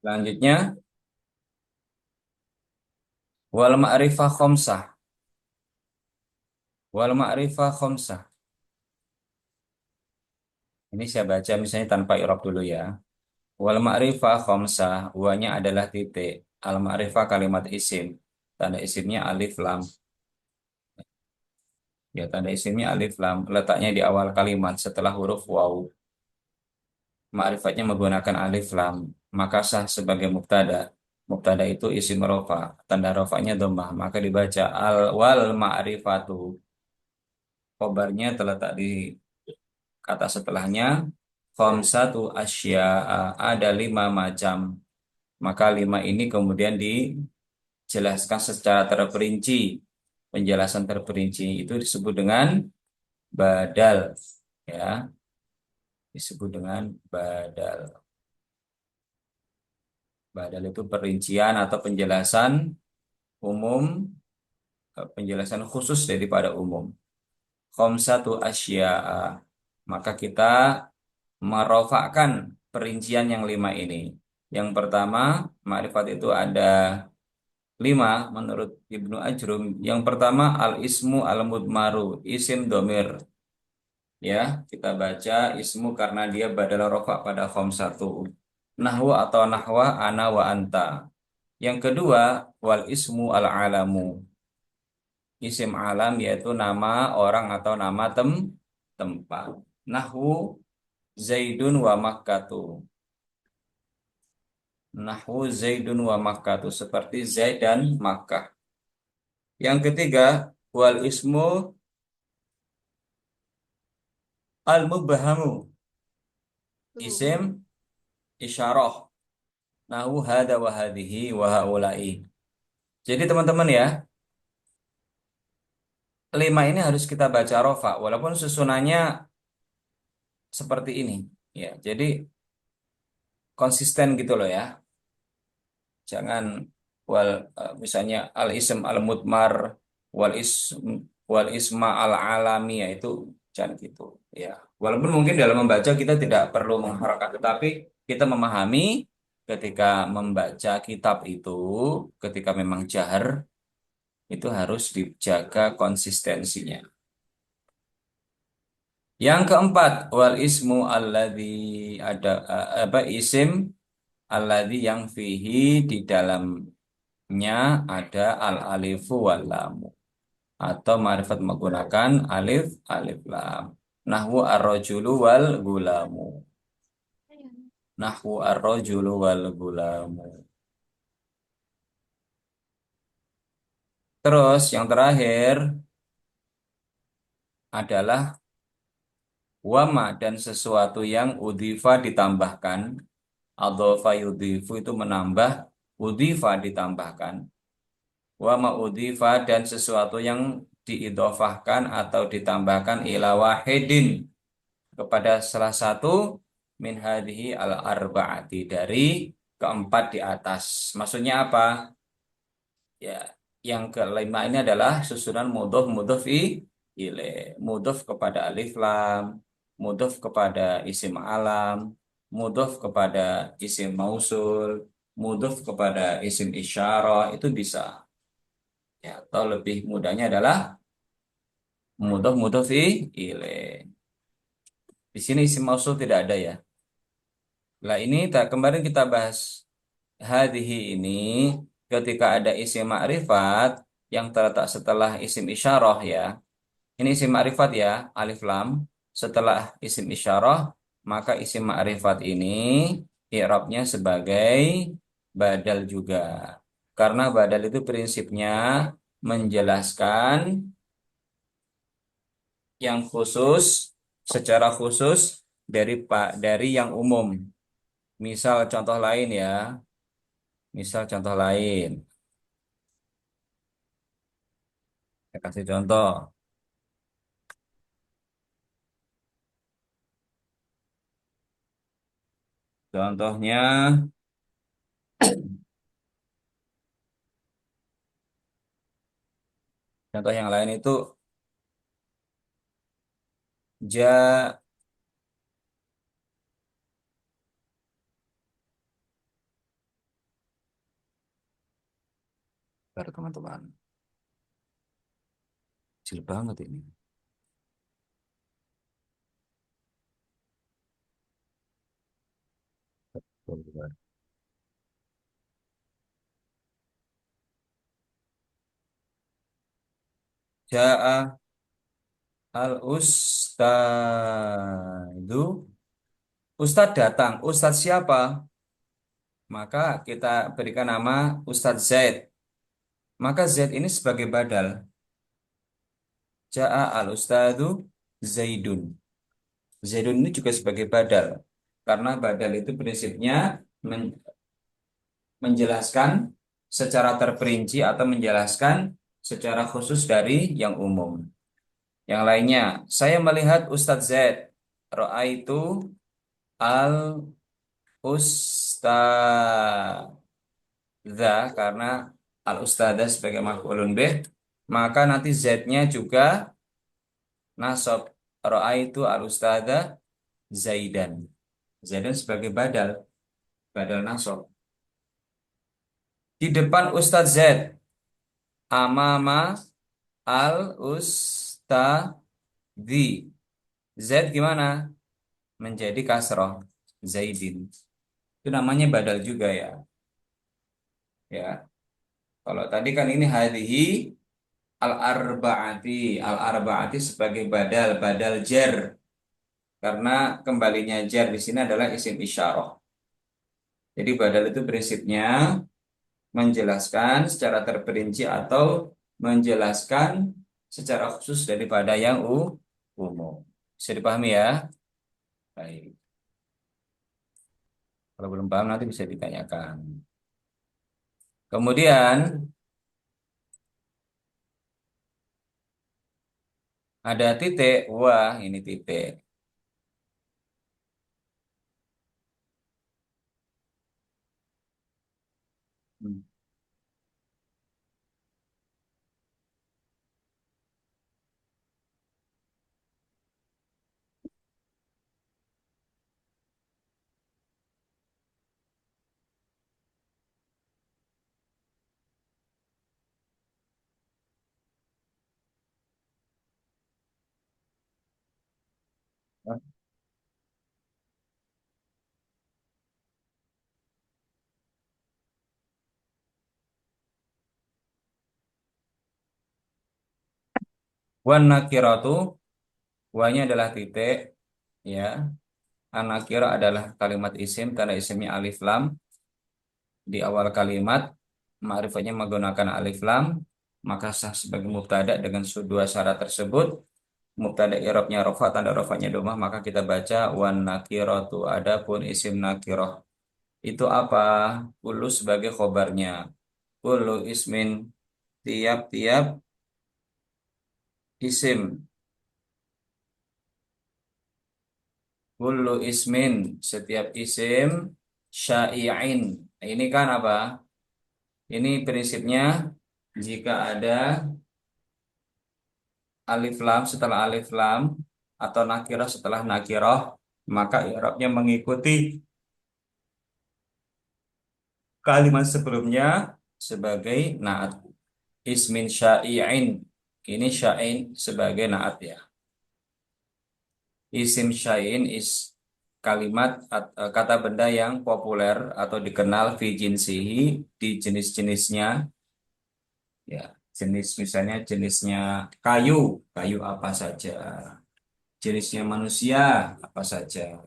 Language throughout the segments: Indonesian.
Selanjutnya, wal ma'rifah khomsah. Wal ma'rifah khomsah. Ini saya baca misalnya tanpa i'rab dulu ya. Wal ma'rifah khomsah. Wanya adalah titik. Al ma'rifah kalimat isim. Tanda isimnya alif lam. Ya, tanda isimnya alif lam. Letaknya di awal kalimat setelah huruf waw. Ma'rifatnya menggunakan alif lam. Maka sah sebagai mubtada. Mubtada itu isim rofa. Tanda rofanya dhammah. Maka dibaca al wal ma'rifatu. Khobarnya terletak di kata setelahnya. Khamsatu asya'a. Ada 5 macam. Maka 5 ini kemudian dijelaskan secara terperinci. Penjelasan terperinci itu disebut dengan badal. Ya, disebut dengan badal. Badal itu perincian atau penjelasan umum, penjelasan khusus daripada umum. Khamsatu asya'a. Maka kita merofakkan perincian yang 5 ini. Yang pertama, ma'rifat itu ada 5 menurut Ibnu Ajrum. Yang pertama, al-ismu al-mudmaru, isim domir. Ya, kita baca ismu karena dia badal rofa pada khamsatu. Nahwu atau nahwa ana wa anta. Yang kedua, wal ismu al-alamu. Isim alam yaitu nama orang atau nama tempat. Nahwu Zaidun wa Makkatu. Nahwu Zaidun wa Makkatu. Seperti Zaid dan Makkah. Yang ketiga, wal ismu al-mubhamu. Isim isyarah. Nahwu hada wa hadhihi wa haula'i. Jadi teman-teman ya, 5 ini harus kita baca rofa. Walaupun susunannya seperti ini. Ya, jadi konsisten gitu loh ya. Jangan misalnya al ism al mudmar wal ism wal isma al alami ya itu jangan gitu ya. Walaupun mungkin dalam membaca kita tidak perlu mengharakat, tetapi kita memahami ketika membaca kitab itu, ketika memang jahar itu harus dijaga konsistensinya. Yang keempat, wal ismu alladzi ada apa isim alladzi yang fihi di dalamnya ada al alifu wal lamu atau ma'rifat menggunakan alif alif lam. Nahwu ar-rajulu wal gulamu. Nahwu ar-rajulu wal gulamu. Terus yang terakhir adalah wama dan sesuatu yang udhifa ditambahkan. Adhofa yudhifu itu menambah, udhifa ditambahkan. Wama udhifa dan sesuatu yang diidhofahkan atau ditambahkan ila wahidin kepada salah satu min hadhihi al arba'ati dari keempat di atas. Maksudnya apa? Ya, yang kelima ini adalah susunan mudhof mudhof ilaih. Mudhof kepada alif lam, mudhof kepada isim alam, mudhof kepada isim mausul, mudhof kepada isim isyarah itu bisa. Ya, atau lebih mudahnya adalah mudhof mudhof ilaih. Di sini isim mausul tidak ada ya. Nah ini kemarin kita bahas hadhihi ini ketika ada isim ma'rifat yang terletak setelah isim isyarah ya. Ini isim ma'rifat ya, alif lam. Setelah isim isyarah, maka isim ma'rifat ini i'rabnya sebagai badal juga. Karena badal itu prinsipnya menjelaskan yang khusus secara khusus dari yang umum. Misal contoh lain ya. Misal contoh lain. Saya kasih contoh. Contohnya, contoh yang lain itu ja , Sabar teman-teman. Kecil banget ini. Ja'a al-ustadu. Ustadz datang. Ustadz siapa? Maka kita berikan nama Ustadz Zaid. Maka Zaid ini sebagai badal. Ja'a al-ustadu Zaidun. Zaidun ini juga sebagai badal. Karena badal itu prinsipnya men- menjelaskan secara terperinci atau menjelaskan secara khusus dari yang umum. Yang lainnya, saya melihat Ustadz Z. Ro'a itu al-ustadza karena al-ustadzah sebagai maf'ulun bih, maka nanti Z-nya juga nasab. Ro'a itu al-ustadzah Zaidan. Zaidan sebagai badal, badal nasab. Di depan Ustadz Z, amama al-ustadzi. Z gimana? Menjadi kasroh. Zaidin. Itu namanya badal juga ya. Ya. Kalau tadi kan ini hadhihi al-arba'ati. Al-arba'ati sebagai badal, badal jar. Karena kembalinya jar di sini adalah isim isyarah. Jadi badal itu prinsipnya menjelaskan secara terperinci atau menjelaskan secara khusus daripada yang umum. Bisa dipahami ya? Baik. Kalau belum paham nanti bisa ditanyakan. Kemudian ada titik. Wah, ini titik. Hmm. Wan nakiratu, wanya adalah titik, ya. An nakira adalah kalimat isim karena isimnya alif lam di awal kalimat, ma'rifatnya menggunakan alif lam, maka sah sebagai mubtada dengan dua syarat tersebut. Mubtada i'rabnya rafa, tanda rafanya domah, maka kita baca wan nakiratu. Adapun isim nakirah itu apa? Kullu sebagai khobarnya. Kullu ismin, tiap-tiap isim. Kullu ismin, setiap isim. Syai'in. Nah, ini kan apa? Ini prinsipnya jika ada alif lam setelah alif lam atau nakirah setelah nakirah, maka i'rabnya mengikuti kalimat sebelumnya sebagai naat. Ismin syai'in. Ini syai'in sebagai naat ya. Isim syai'in kalimat kata benda yang populer atau dikenal fi jinsihi di jenis-jenisnya, ya. Jenis misalnya jenisnya kayu, kayu apa saja. Jenisnya manusia apa saja.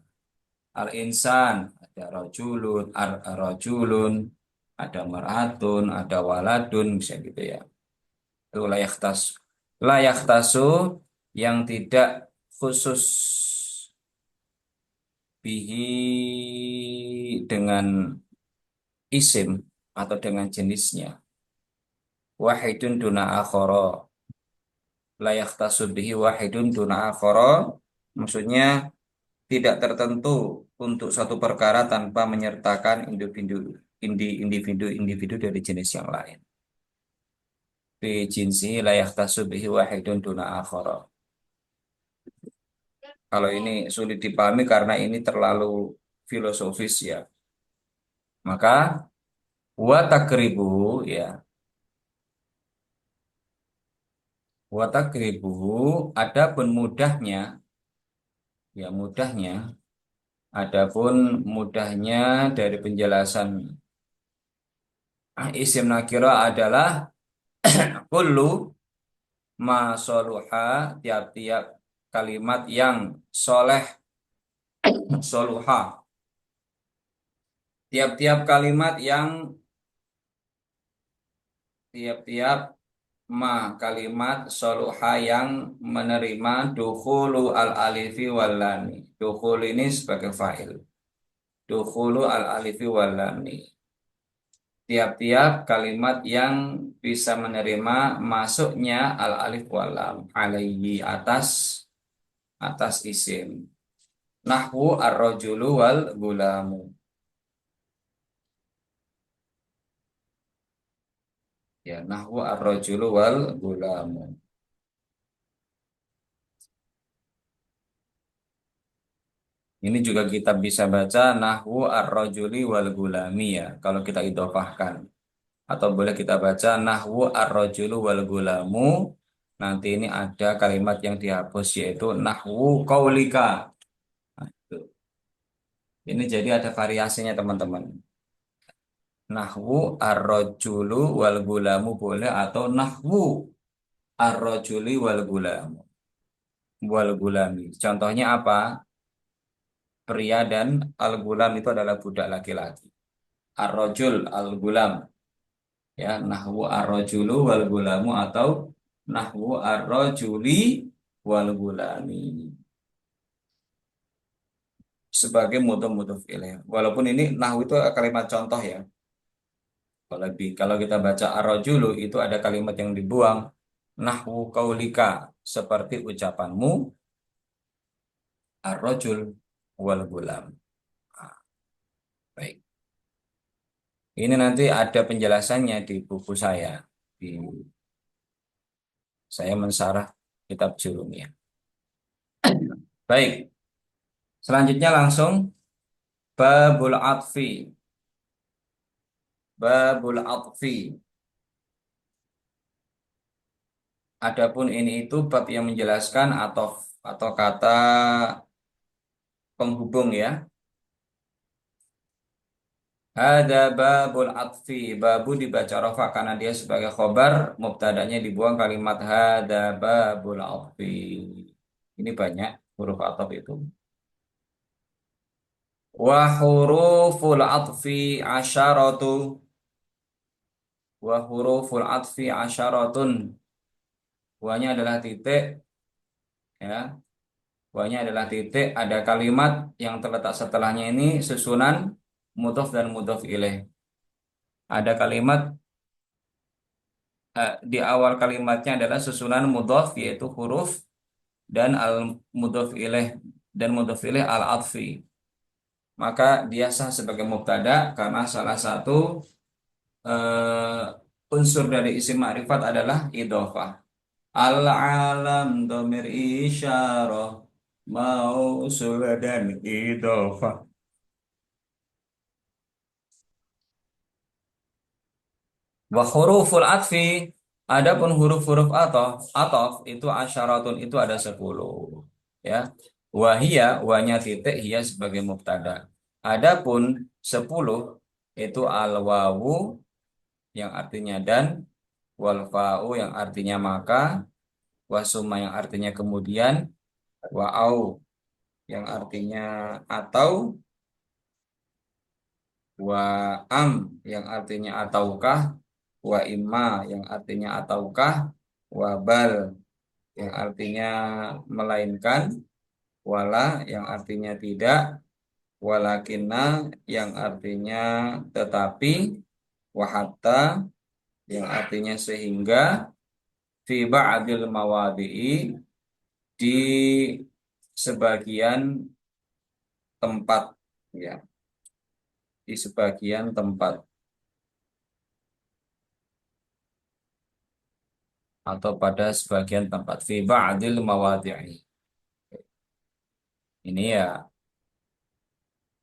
Al-insan ada rojulun, ar-rojulun, ada mar'atun, ada waladun, bisa gitu ya. Itu layak tas, layak tasu yang tidak khusus bihi dengan isim atau dengan jenisnya. Wahidun duna akhara. Layak tasu bihi wahidun duna akhara. Maksudnya tidak tertentu untuk satu perkara tanpa menyertakan individu dari jenis yang lain. Fi jinsi layak tasu bihi wahidun duna akhara. Kalau ini sulit dipahami karena ini terlalu filosofis ya. Maka wa takribu ya. Wa takribuhu, adapun mudahnya, ya mudahnya, adapun mudahnya dari penjelasan isim nakira adalah kullu ma soluha, tiap-tiap kalimat yang soleh, soluha, tiap-tiap kalimat yang tiap-tiap kalimat soluha yang menerima dukhulu al alifi wal lami. Dukhul ini sebagai fa'il. Dukhulu al alifi wal lami. Tiap-tiap kalimat yang bisa menerima masuknya al alif wal lam alaihi, atas isim. Nahwu ar-rajulu wal gulamu. Ya, nahwu ar-rajulu wal gulamu. Ini juga kita bisa baca nahwu ar-rajuli wal gulami ya, kalau kita idhofahkan. Atau boleh kita baca nahwu ar-rajulu wal gulamu. Nanti ini ada kalimat yang dihapus yaitu nahwu qaulika. Nah, itu. Ini jadi ada variasinya teman-teman. Nahwu ar-rajulu wal gulamu boleh atau nahwu ar-rajuli wal gulamu wal gulami. Contohnya apa? Pria dan al-gulam itu adalah budak laki-laki. Ar-rajul al-gulam, ya nahwu ar-rajulu wal gulamu atau nahwu ar-rajuli wal gulami sebagai mudhof ilaih. Walaupun ini nahwu itu kalimat contoh ya. Kalau kita baca ar-rajulu itu ada kalimat yang dibuang, nahwu qaulika, seperti ucapanmu ar-rajul wal gulam. Ah, baik. Ini nanti ada penjelasannya di buku saya. Di Saya mensarah kitab Jurumiyah. Baik, selanjutnya langsung babul atfi. Babul atfi. Adapun ini itu bab yang menjelaskan atau kata penghubung ya. Ada babul atfi. Babu dibaca rafa karena dia sebagai khobar, mubtadanya dibuang kalimat hada babul atfi. Ini banyak huruf ataf itu. Wa huruful atfi asyaratu. Wa huruful atfi asyaratun. Wanya adalah titik ya. Wanya adalah titik, ada kalimat yang terletak setelahnya ini susunan mudhof dan mudhof ilaih. Ada kalimat di awal kalimatnya adalah susunan mudhof yaitu huruf dan al mudhof ilaih al atfi. Maka dia sah sebagai mubtada karena salah satu unsur dari isim ma'rifat adalah idhofah. Al-alam domir isyarah mausul dan idhofah. Wa huruful atfi, adapun huruf-huruf atof itu asyaratun itu ada 10. Ya. Wahia, wanya titik, hia sebagai mubtada. Adapun 10 itu al-wawu yang artinya dan, wal fa'u yang artinya maka, wasuma yang artinya kemudian, wa'au yang artinya atau, wa am yang artinya ataukah, wa imma yang artinya ataukah, wa bal yang artinya melainkan, wala yang artinya tidak, walakinna yang artinya tetapi, wa hatta yang artinya sehingga, fi ba'dil mawadi'i di sebagian tempat ya, di sebagian tempat atau pada sebagian tempat fi ba'dil mawadi'i. Ini ya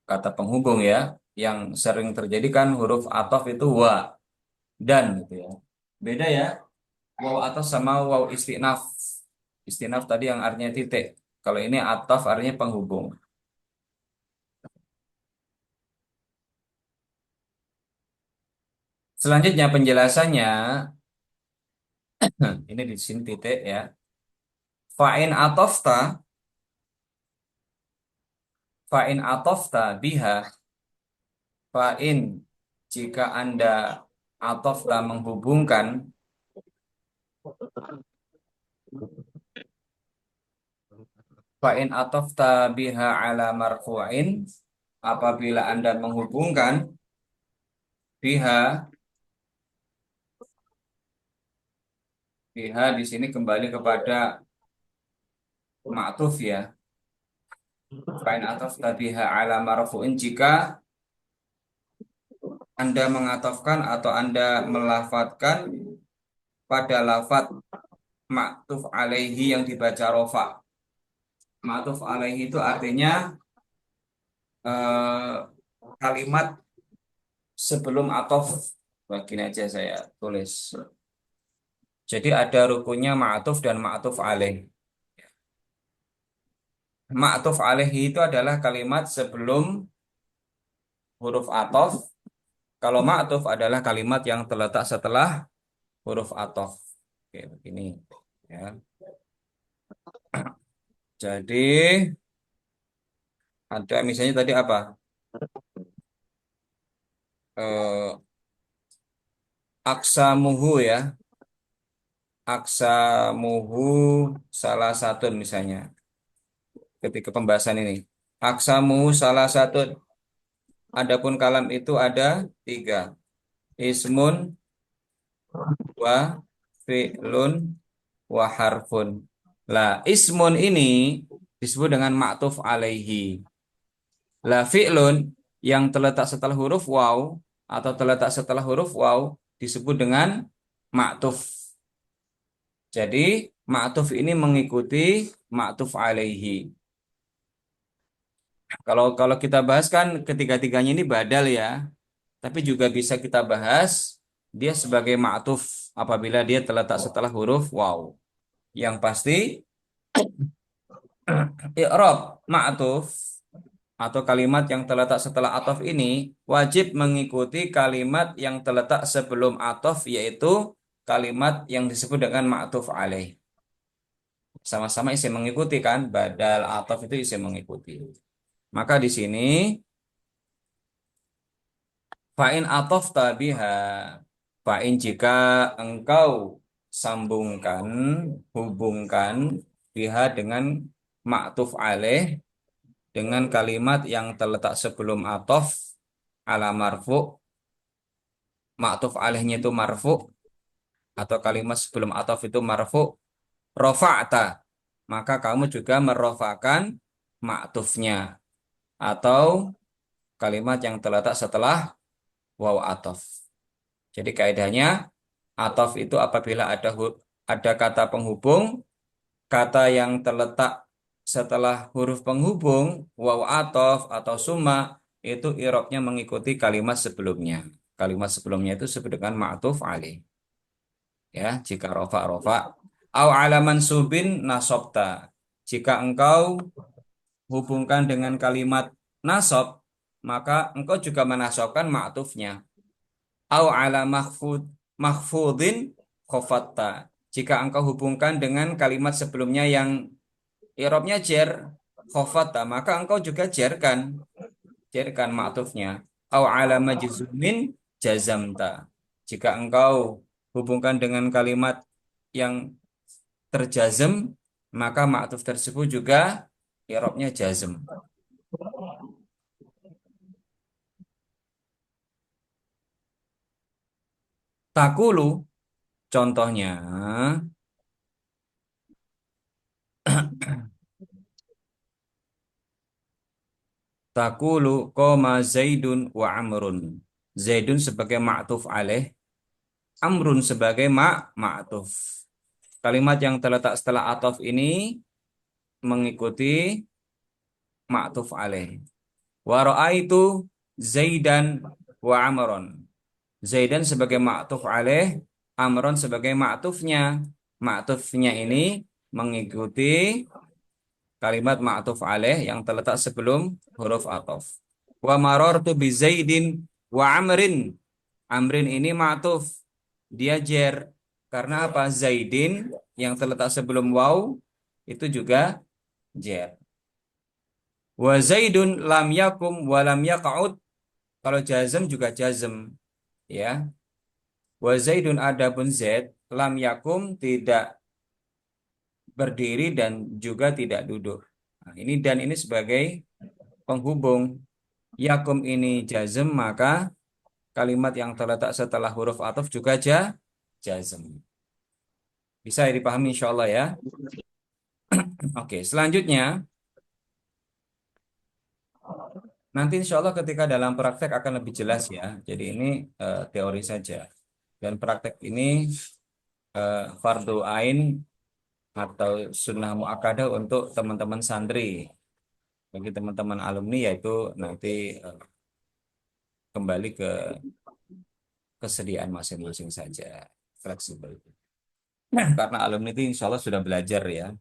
kata penghubung ya, yang sering terjadi kan huruf ataf itu wa dan gitu ya. Beda ya. Waw ataf sama waw istinaf. Istinaf tadi yang artinya titik. Kalau ini ataf artinya penghubung. Selanjutnya penjelasannya, ini di sini titik ya. Fa'in atofta, fa'in atofta biha, fa'in jika Anda atofta menghubungkan, fa'in atofta biha ala marfu'in, apabila Anda menghubungkan biha, biha di sini kembali kepada ma'tuf ya. Fa'in atofta biha ala marfu'in jika Anda mengatofkan atau Anda melafadzkan pada lafadz ma'tuf alaihi yang dibaca rofa. Ma'tuf alaihi itu artinya eh, kalimat sebelum atof. Begini aja saya tulis. Jadi ada rukunnya ma'tuf dan ma'tuf alaih. Ma'tuf alaihi itu adalah kalimat sebelum huruf atof. Kalau ma'tuf adalah kalimat yang terletak setelah huruf atof. Oke, begini. Ya. Jadi ada misalnya tadi apa? Eh, aksamuhu ya. Aksamuhu salah satu misalnya. Ketika pembahasan ini. Aksamuhu salah satu. Adapun kalam itu ada tiga. Ismun wa fi'lun wa harfun. Lah, ismun ini disebut dengan ma'tuf alaihi. Lah, fi'lun yang terletak setelah huruf waw atau terletak setelah huruf waw disebut dengan ma'tuf. Jadi, ma'tuf ini mengikuti ma'tuf alaihi. Kalau kita bahas kan ketiga-tiganya ini badal ya, tapi juga bisa kita bahas dia sebagai ma'tuf apabila dia terletak setelah huruf waw. Yang pasti i'rab ma'tuf atau kalimat yang terletak setelah atof ini wajib mengikuti kalimat yang terletak sebelum atof yaitu kalimat yang disebut dengan ma'tuf alaih. Sama-sama isim mengikuti kan, badal atof itu isim mengikuti. Maka di sini fa'in atof tabiha, fa'in jika engkau sambungkan, hubungkan biha dengan ma'tuf alaih dengan kalimat yang terletak sebelum atof ala marfu, ma'tuf alaihnya itu marfu atau kalimat sebelum atof itu marfu, rofa'ta, maka kamu juga merofakan ma'tufnya atau kalimat yang terletak setelah waw atof. Jadi kaidahnya atof itu apabila ada kata penghubung, kata yang terletak setelah huruf penghubung, waw atof atau summa, itu irobnya mengikuti kalimat sebelumnya. Kalimat sebelumnya itu disebut dengan ma'tuf alaih. Ya, jika rofa rofa. Au alaman subin nasobta. Jika engkau hubungkan dengan kalimat nasob, maka engkau juga menasobkan ma'tufnya. Au ala mahfudin khofatta. Jika engkau hubungkan dengan kalimat sebelumnya yang irobnya jer khofatta, maka engkau juga jerkan ma'tufnya. Au ala majzumin jazamta. Jika engkau hubungkan dengan kalimat yang terjazm, maka ma'tuf tersebut juga irobnya jazm. Takulu contohnya takulu koma Zaidun wa Amrun. Zaidun sebagai ma'tuf alaih, Amrun sebagai ma'tuf. Kalimat yang terletak setelah atof ini mengikuti ma'tuf alaih. Wa ra'aitu Zaidan wa Amron. Zaidan sebagai ma'tuf alaih, amron sebagai ma'tufnya. Ma'tufnya ini mengikuti kalimat ma'tuf alaih yang terletak sebelum huruf ataf. Wa marartu bi Zaidin wa Amrin. Amrin ini ma'tuf. Dia jer. Karena apa? Zaidin yang terletak sebelum waw itu juga jer. Wa Zaidun lam yakum wa lam yaq'ud. Kalau jazm juga jazm, ya. Wa Zaidun adapun Z lam yakum tidak berdiri dan juga tidak duduk. Nah, ini dan ini sebagai penghubung. Yakum ini jazm, maka kalimat yang terletak setelah huruf ataf juga jazm. Bisa dipahami insya Allah ya. Oke, selanjutnya nanti insya Allah ketika dalam praktek akan lebih jelas ya. Jadi ini teori saja. Dan praktek ini fardu ain atau sunnah muakkadah untuk teman-teman santri. Bagi teman-teman alumni yaitu nanti eh, kembali ke kesediaan masing-masing saja, fleksibel. Karena alumni itu insya Allah sudah belajar ya.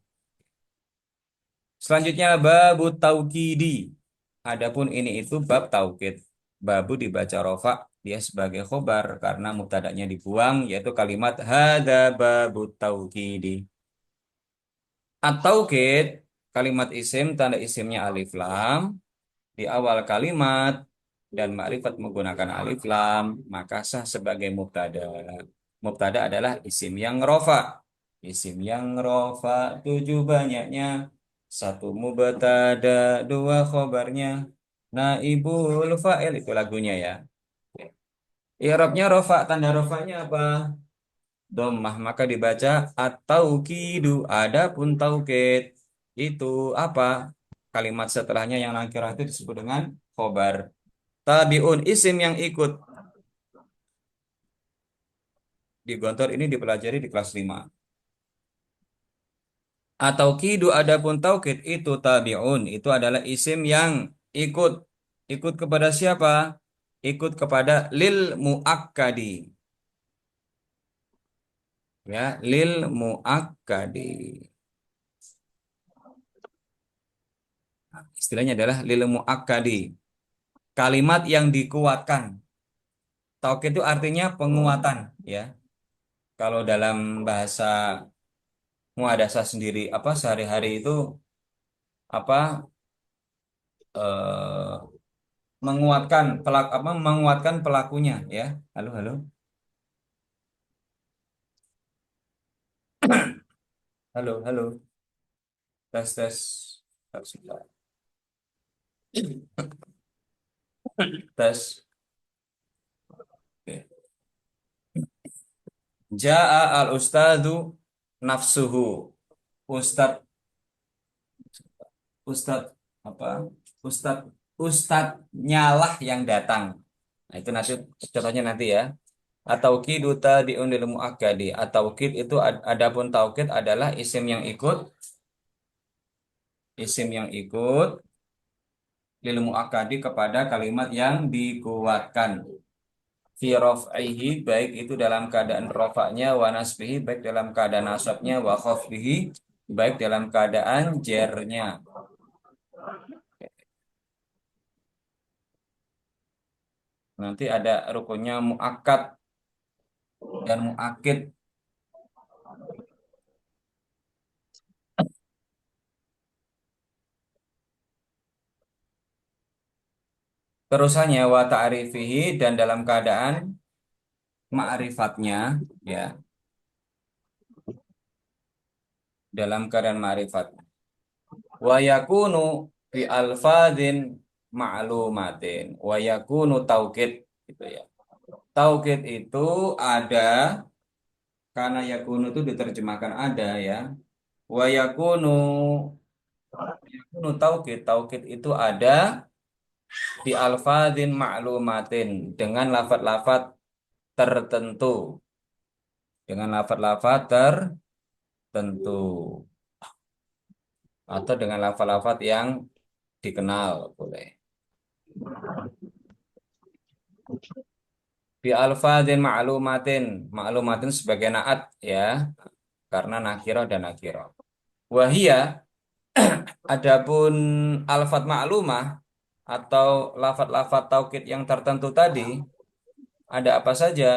Selanjutnya babu taukidi. Adapun ini itu bab taukid. Babu dibaca rofa, dia sebagai khobar karena mubtada'nya dibuang yaitu kalimat hada babu taukidi. At-taukid kalimat isim tanda isimnya alif lam di awal kalimat dan makrifat menggunakan alif lam maka sah sebagai mubtada. Mubtada adalah isim yang rofa. Isim yang rofa tujuh banyaknya. Satu mubtada, dua khobarnya. Naibul fa'il itu lagunya ya. I'rabnya rofa, tanda rofanya apa? Dhammah, maka dibaca at-taukidu. Adapun taukid itu apa? Kalimat setelahnya yang nakirah itu disebut dengan khobar. Tabiun isim yang ikut di Gontor ini dipelajari di kelas 5. Atau kidu adapun taukid itu tabiun itu adalah isim yang ikut ikut kepada siapa? Ikut kepada lil muakkadi ya, lil muakkadi. Nah, istilahnya adalah lil muakkadi. Kalimat yang dikuatkan. Taukid itu artinya penguatan ya. Kalau dalam bahasa muhadasah sendiri apa sehari-hari itu apa eh, menguatkan apa menguatkan pelakunya ya. Halo halo halo halo tes tes. Sebentar. Tes. Oke. Ja'a al ustadu nafsuhu. Ustad ustad apa ustad ustadnya lah yang datang. Nah, itu nanti contohnya nanti ya. At-taukid tadi'un lil muakkadi. At-taukid itu adapun taukid adalah isim yang ikut lil muakkadi kepada kalimat yang dikuatkan. Fi raf'ihi baik itu dalam keadaan rafa'nya wa nasbihi baik dalam keadaan nasabnya wa khafdihi baik dalam keadaan jernya. Nanti ada rukunnya muakkad dan muakkid. Terusannya wa ta'rifihi dan dalam keadaan ma'rifatnya ya, dalam keadaan ma'rifat. Wa yakunu fi alfadin ma'lumatin. Wa yakunu taukid gitu ya. Taukid itu ada karena yakunu itu diterjemahkan ada ya. Wa yakunu taukid. Taukid itu ada di alfadin ma'lumatin dengan lafat-lafat tertentu. Dengan lafat-lafat tertentu atau dengan lafat-lafat yang dikenal boleh. Bi alfadin ma'lumatin. Ma'lumatin sebagai naat ya, karena nakiro dan nakiro. Wahia, adapun alfat ma'lumah atau lafat-lafat taukid yang tertentu tadi, ada apa saja?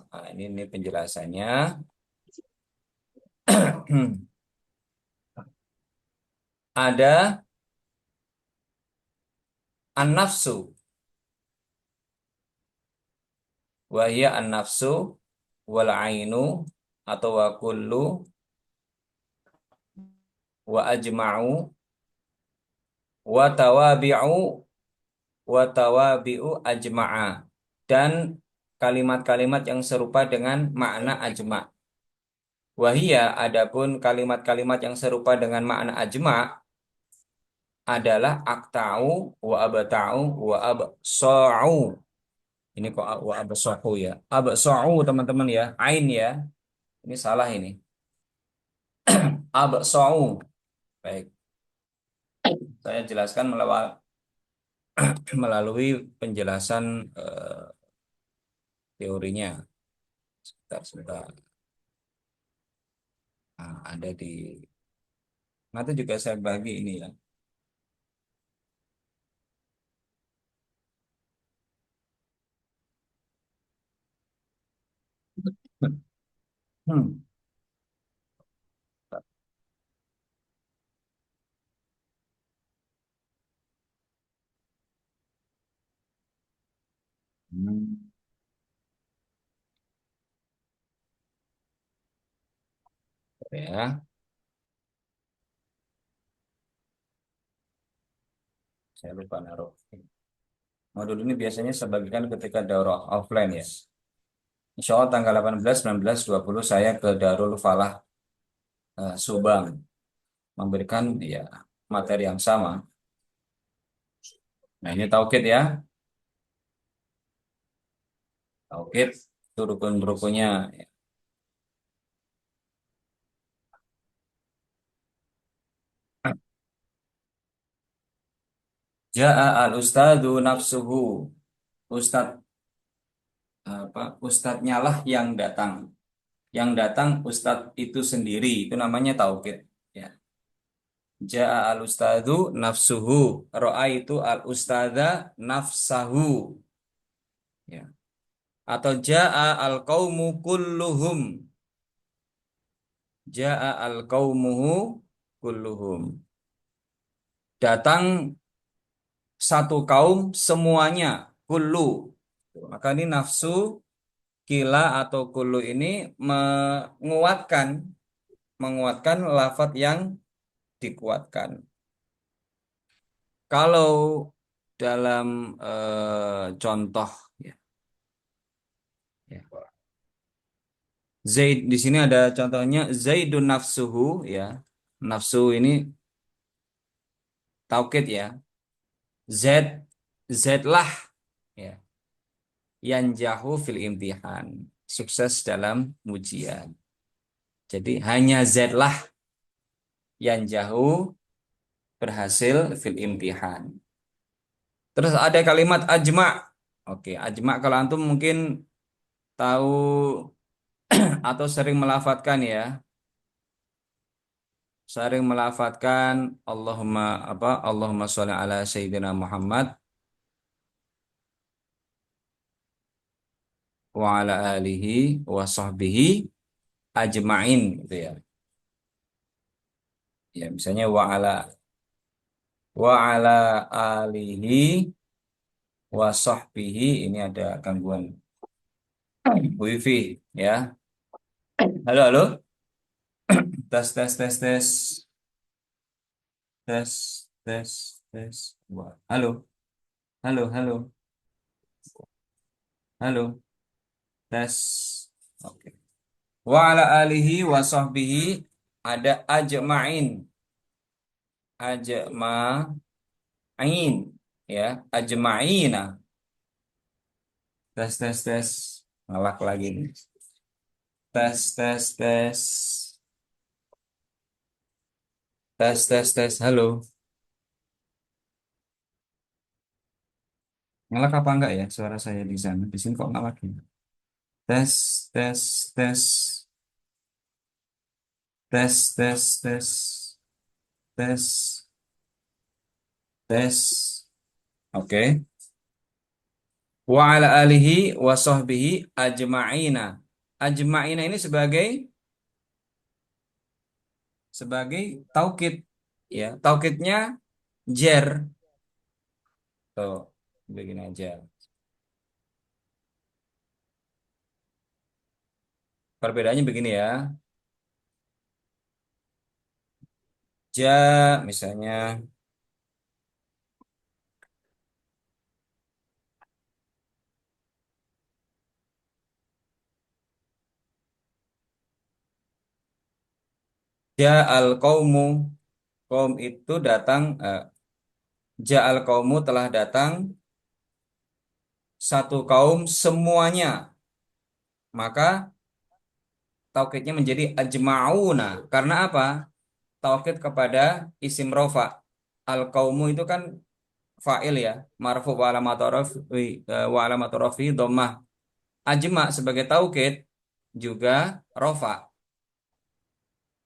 Nah, ini penjelasannya. Ada an-nafsu. Wahia an-nafsu wal ainu atau wa kullu wa ajma'u wa tawabi'u wa tawabi'u ajma'a, dan kalimat-kalimat yang serupa dengan makna ajma'. Wahia, adapun kalimat-kalimat yang serupa dengan makna ajma' adalah akta'u wa abta'u wa absa'u. Ini kok wa absa'u ya. Absa'u teman-teman ya, ain ya. Ini salah ini. Absa'u. Baik, saya jelaskan melalui penjelasan teorinya. Sebentar, sebentar. Nah, ada di nanti juga saya bagi ini ya. Hmm. Hmm. Ya, saya lupa naruh. Modul ini biasanya saya bagikan ketika daurah offline ya. Insya Allah tanggal 18, 19, 20 saya ke Darul Falah Subang memberikan ya materi yang sama. Nah, ini taukid ya. Taukid itu rukun-rukunnya. Ja'a al-ustadu nafsuhu. Ustad ustadznya lah yang datang. Yang datang ustadz itu sendiri, itu namanya taukid. Ya. Ja'a al-ustadu nafsuhu. Ro'a itu al-ustada nafsahu. Ya. Atau ja'a al-qaumu kulluhum. Ja'a al-qaumuhu kulluhum. Datang satu kaum semuanya. Kullu. Maka ini nafsu kila atau kullu ini menguatkan menguatkan lafadz yang dikuatkan. Kalau dalam contoh ya, ya. Zaid di sini ada contohnya Zaidun nafsuhu ya. Nafsu ini taukid ya. Z Z lah ya. Yang jauh fil imtihan. Sukses dalam ujian. Jadi hanya Z lah yang jauh berhasil fil imtihan. Terus ada kalimat ajma. Oke, ajma kalau antum mungkin tahu atau sering melafatkan ya, sering melafatkan Allahumma sholli ala sayyidina Muhammad wa ala alihi wa sahbihi ajmain gitu ya. Ya, misalnya wa ala alihi wa sahbihi, ini ada gangguan wifi ya. Halo, halo. Tes tes tes tes tes tes tes. Wah, halo, halo, halo, halo. Tes. Oke. Wa ala alihi wa sahbihi ada ajma'in. Ajma'in ya, ajma'ina. Tes tes tes. Ngelak lagi nih. Tes tes tes. Tes tes tes. Halo. Ngelak apa enggak ya suara saya di sana? Di sini kok ngelak ya? Tes, tes, tes, tes, tes, tes, tes, tes. Oke. Wa ala alihi wa sahbihi ajma'ina. Ajma'ina ini sebagai taukid, ya. Taukidnya jer. Tuh, begini aja. Perbedaannya begini ya. Ja misalnya ja al qaumu, kaum itu datang, ja al qaumu telah datang satu kaum semuanya, maka taukidnya menjadi ajma'una. Karena apa? Taukid kepada isim rofa. Al qaumu itu kan fa'il ya, marfu wa alamatu rafi, dhammah. Ajma sebagai taukid juga rofa,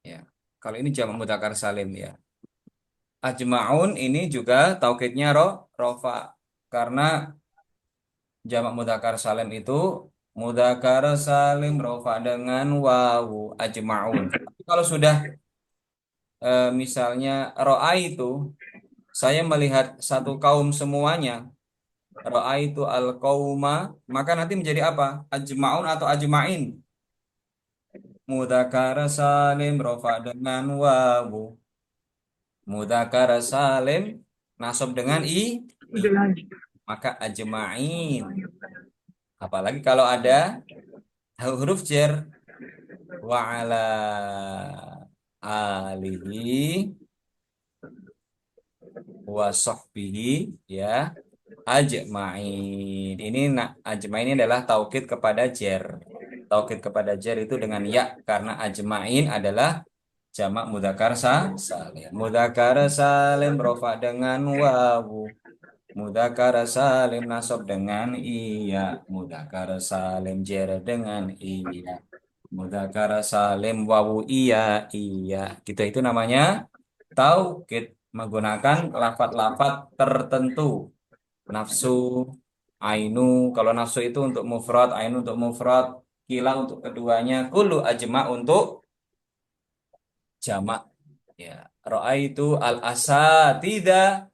ya. Kalau ini jamak mudzakkar salim ya. Ajma'un ini juga taukidnya rofa, karena jamak mudzakkar salim itu mudzakkar salim rofa dengan wawu ajma'un. Tapi kalau sudah misalnya ro'a itu saya melihat satu kaum semuanya, ro'a itu al qauma, maka nanti menjadi apa? Ajma'un atau ajma'in. Mudzakkar salim rofa dengan wawu. Mudzakkar salim nasab dengan i, maka ajma'in. Apalagi kalau ada huruf jar, wa ala alihi wa sahbihi, ya, ajma'in. Ini ajma'in ini adalah taukid kepada jar. Taukid kepada jar itu dengan ya, karena ajma'in adalah jamak mudzakkar salim. Mudzakkar salim rofa dengan wawu. Mudzakkar salim nasab dengan iya. Mudzakkar salim jar dengan iya. Mudzakkar salim wawu iya, iya. Gitu, itu namanya taukid menggunakan lafat-lafat tertentu. Nafsu, ainu, kalau nafsu itu untuk mufrad, ainu untuk mufrad, kila untuk keduanya, kullu ajma untuk jamak. Ya, itu al asatidza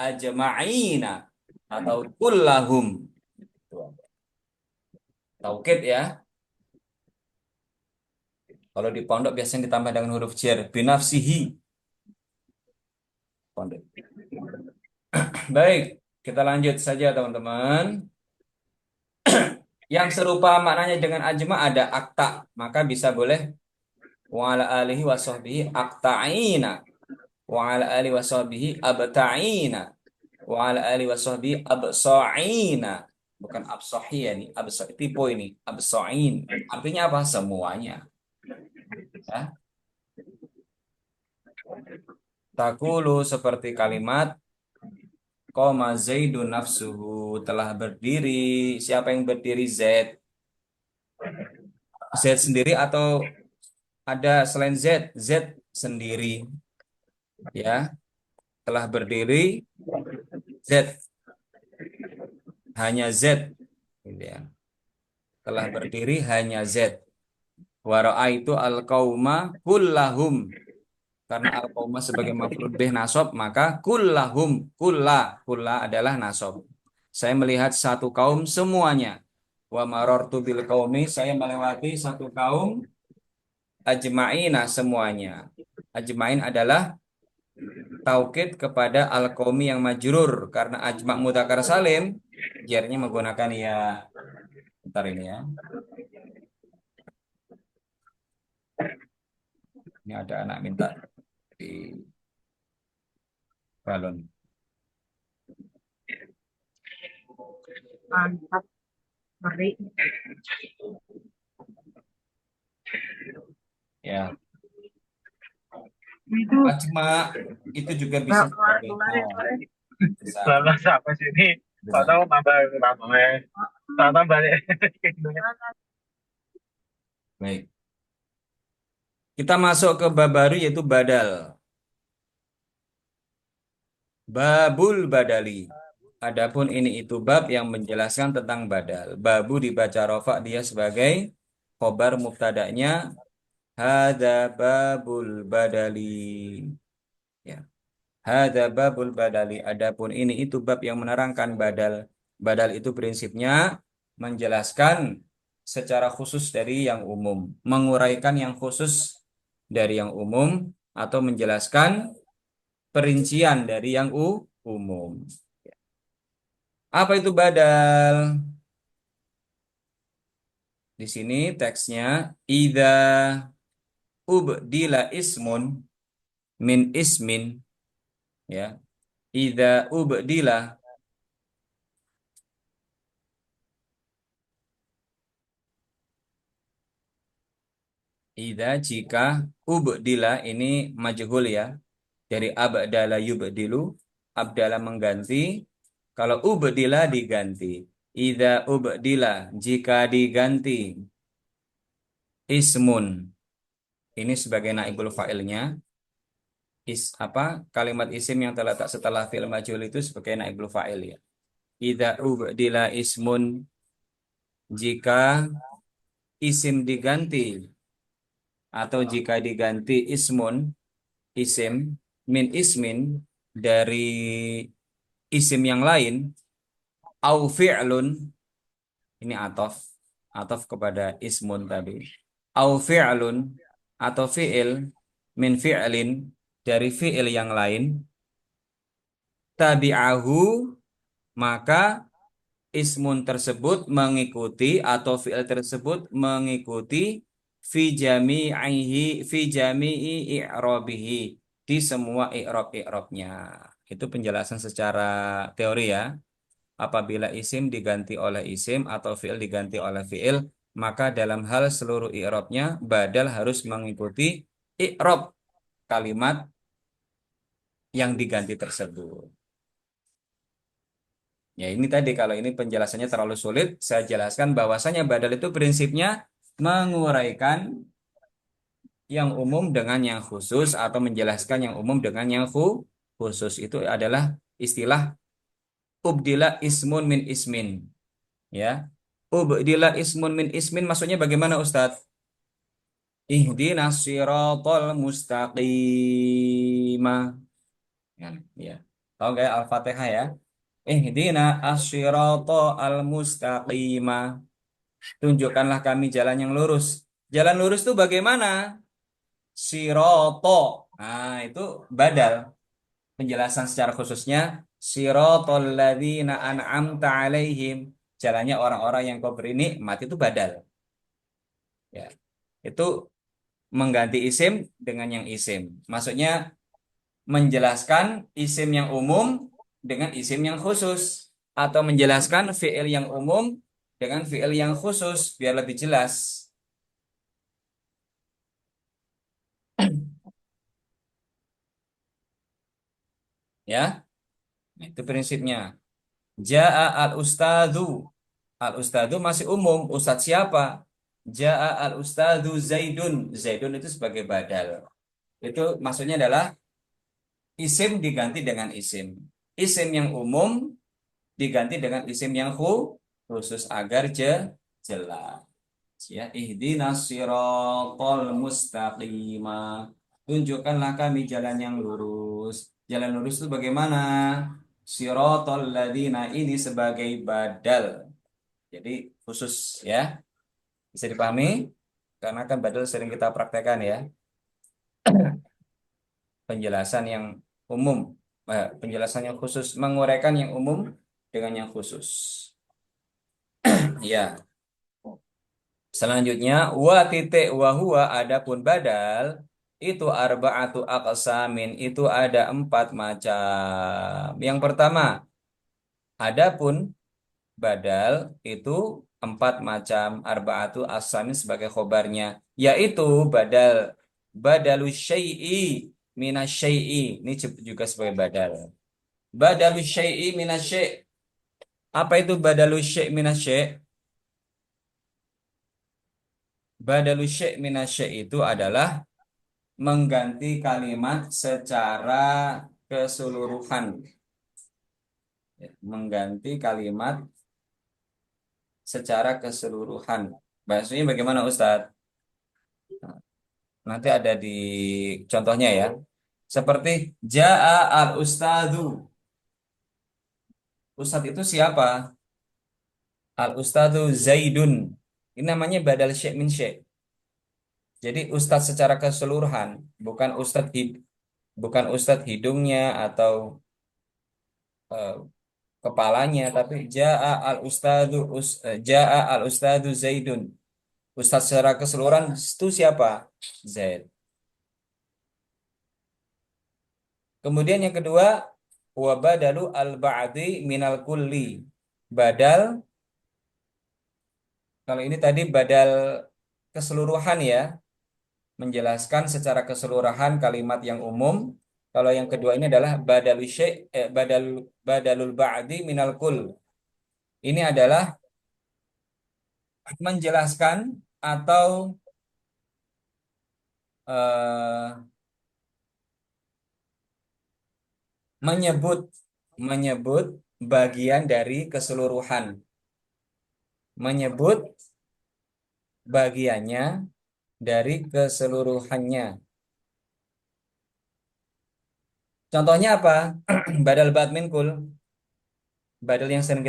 ajma'ina atau kullahum. Tuh, taukid ya. Kalau di pondok biasanya ditambah dengan huruf jar, binafsihi. Pondok. Baik, kita lanjut saja teman-teman. Yang serupa maknanya dengan ajma ada akta, maka bisa boleh wa ala alihi wa sahbihi akta'ina, wa ala alihi wa sahbihi abta'ina, wa ala alihi wa sahbihi absa'ina. Bukan absahi ya, ini absa tipe, ini absa'in. Artinya apa? Semuanya. Ya. Takulu seperti kalimat qoma Zaidun nafsuhu, telah berdiri. Siapa yang berdiri? Zaid. Z sendiri atau ada selain Z? Z sendiri, ya. Telah berdiri Z, hanya Z, gitu ya. Telah berdiri hanya Z. Wara'a itu al qauma kullahum, karena al qauma sebagai maf'ul bih nasab, maka kullahum, kulla adalah nasab. Saya melihat satu kaum semuanya. Wa marartu bil qaumi, saya melewati satu kaum ajma'ina semuanya. Ajma'in adalah taukid kepada al qaumi yang majrur, karena ajma' mudzakkar salim jarnya menggunakan ya. Bentar ini ya. Ini ada anak minta di balon. Mantap, ngeri. Ya, Itu ajma itu juga bisa nggak sebagai keluar-keluar ya, nom. Pak. Bisa. Balas apa sih ini? Tak tahu tambah tambah tak tambah ya. Baik. Kita masuk ke bab baru yaitu badal. Babul badali. Adapun ini itu bab yang menjelaskan tentang badal. Babu dibaca rofa dia sebagai khobar mubtada'nya hada babul badali. Ya. Hada babul badali. Adapun ini itu bab yang menerangkan badal. Badal itu prinsipnya menjelaskan secara khusus dari yang umum, menguraikan yang khusus dari yang umum atau menjelaskan perincian dari yang umum. Apa itu badal? Di sini teksnya idza ubdila ismun min ismin ya. Idza ubdila idza jika ubdila ini majhul ya. Dari abdala yubdilu, abdala mengganti. Kalau ubdila diganti. Idza ubdila jika diganti ismun ini sebagai naibul fa'ilnya. Apa kalimat isim yang terletak setelah fi'il majhul itu sebagai naibul fa'il ya. Idza ubdila ismun jika isim diganti atau jika diganti ismun isim min ismin dari isim yang lain au fi'lun ini atof kepada ismun tadi au fi'lun atau fi'il min fi'lin dari fi'il yang lain tabi'ahu maka ismun tersebut mengikuti atau fi'il tersebut mengikuti fi jami'i i'rabihi di semua i'rabnya. Itu penjelasan secara teori ya. Apabila isim diganti oleh isim atau fi'il diganti oleh fi'il, maka dalam hal seluruh i'rabnya badal harus mengikuti i'rab kalimat yang diganti tersebut. Ya ini tadi kalau ini penjelasannya terlalu sulit, saya jelaskan bahwasanya badal itu prinsipnya menguraikan yang umum dengan yang khusus atau menjelaskan yang umum dengan yang khusus. Itu adalah istilah ubdila ismun min ismin. Ya, ubdila ismun min ismin maksudnya bagaimana Ustadz? Ihdinas siratal mustaqimah. Ya, ya. Tahu nggak ya Al-Fatihah ya? Ihdina as-sirata al-mustaqimah. Tunjukkanlah kami jalan yang lurus. Jalan lurus itu bagaimana? Siroto. Nah, itu badal. Penjelasan secara khususnya. Sirotol ladzina an'amta alaihim. Jalannya orang-orang yang kau beri nikmat itu badal. Ya. Itu mengganti isim dengan yang isim. Maksudnya menjelaskan isim yang umum dengan isim yang khusus. Atau menjelaskan fi'il yang umum dengan fi'il yang khusus. Biar lebih jelas. Ya, itu prinsipnya. Ja'a al-ustadzu. Al-ustadzu masih umum. Ustadz siapa? Ja'a al-ustadzu Zaidun. Zaidun itu sebagai badal. Itu maksudnya adalah isim diganti dengan isim. Isim yang umum diganti dengan isim yang khusus agar jelas. Ya, ihdinas siratal mustaqimah. Tunjukkanlah kami jalan yang lurus. Jalan lurus itu bagaimana? Siratal ladzina ini sebagai badal. Jadi khusus ya. Bisa dipahami? Karena kan badal sering kita praktekkan ya. Penjelasan yang umum, penjelasan yang khusus menguraikan yang umum dengan yang khusus. Ya. Selanjutnya wa titik wa huwa adapun badal itu arba'atu aqsamin itu ada empat macam. Yang pertama, adapun badal itu empat macam arba'atu aqsamin sebagai khobarnya yaitu badal badalus syai'i minas syai'i ini juga sebagai badal. Badalus syai'i minas syai' Apa itu badalus syai' minas syai'? Badalus syai' minas syai' itu adalah mengganti kalimat secara keseluruhan. Ya, mengganti kalimat secara keseluruhan. Maksudnya bagaimana Ustadz? Nanti ada di contohnya ya. Seperti Ja'a al-ustadzu. Ustadz itu siapa? Al-ustadzu Zaidun. Ini namanya badal syai' min syai'. Jadi ustadz secara keseluruhan, bukan bukan ustadz hidungnya atau eh, kepalanya, tapi Ja'a al-ustadzu Zaidun. Ustadz secara keseluruhan itu siapa? Zaid. Kemudian yang kedua, wa badalu al-ba'di minal kulli. Badal, kalau ini tadi badal keseluruhan ya, menjelaskan secara keseluruhan kalimat yang umum. Kalau yang kedua ini adalah badalul ba'di minal kull. Ini adalah menjelaskan atau eh, menyebut menyebut bagian dari keseluruhan, menyebut bagiannya dari keseluruhannya. Contohnya apa? Badal badmin kul, badal yang sering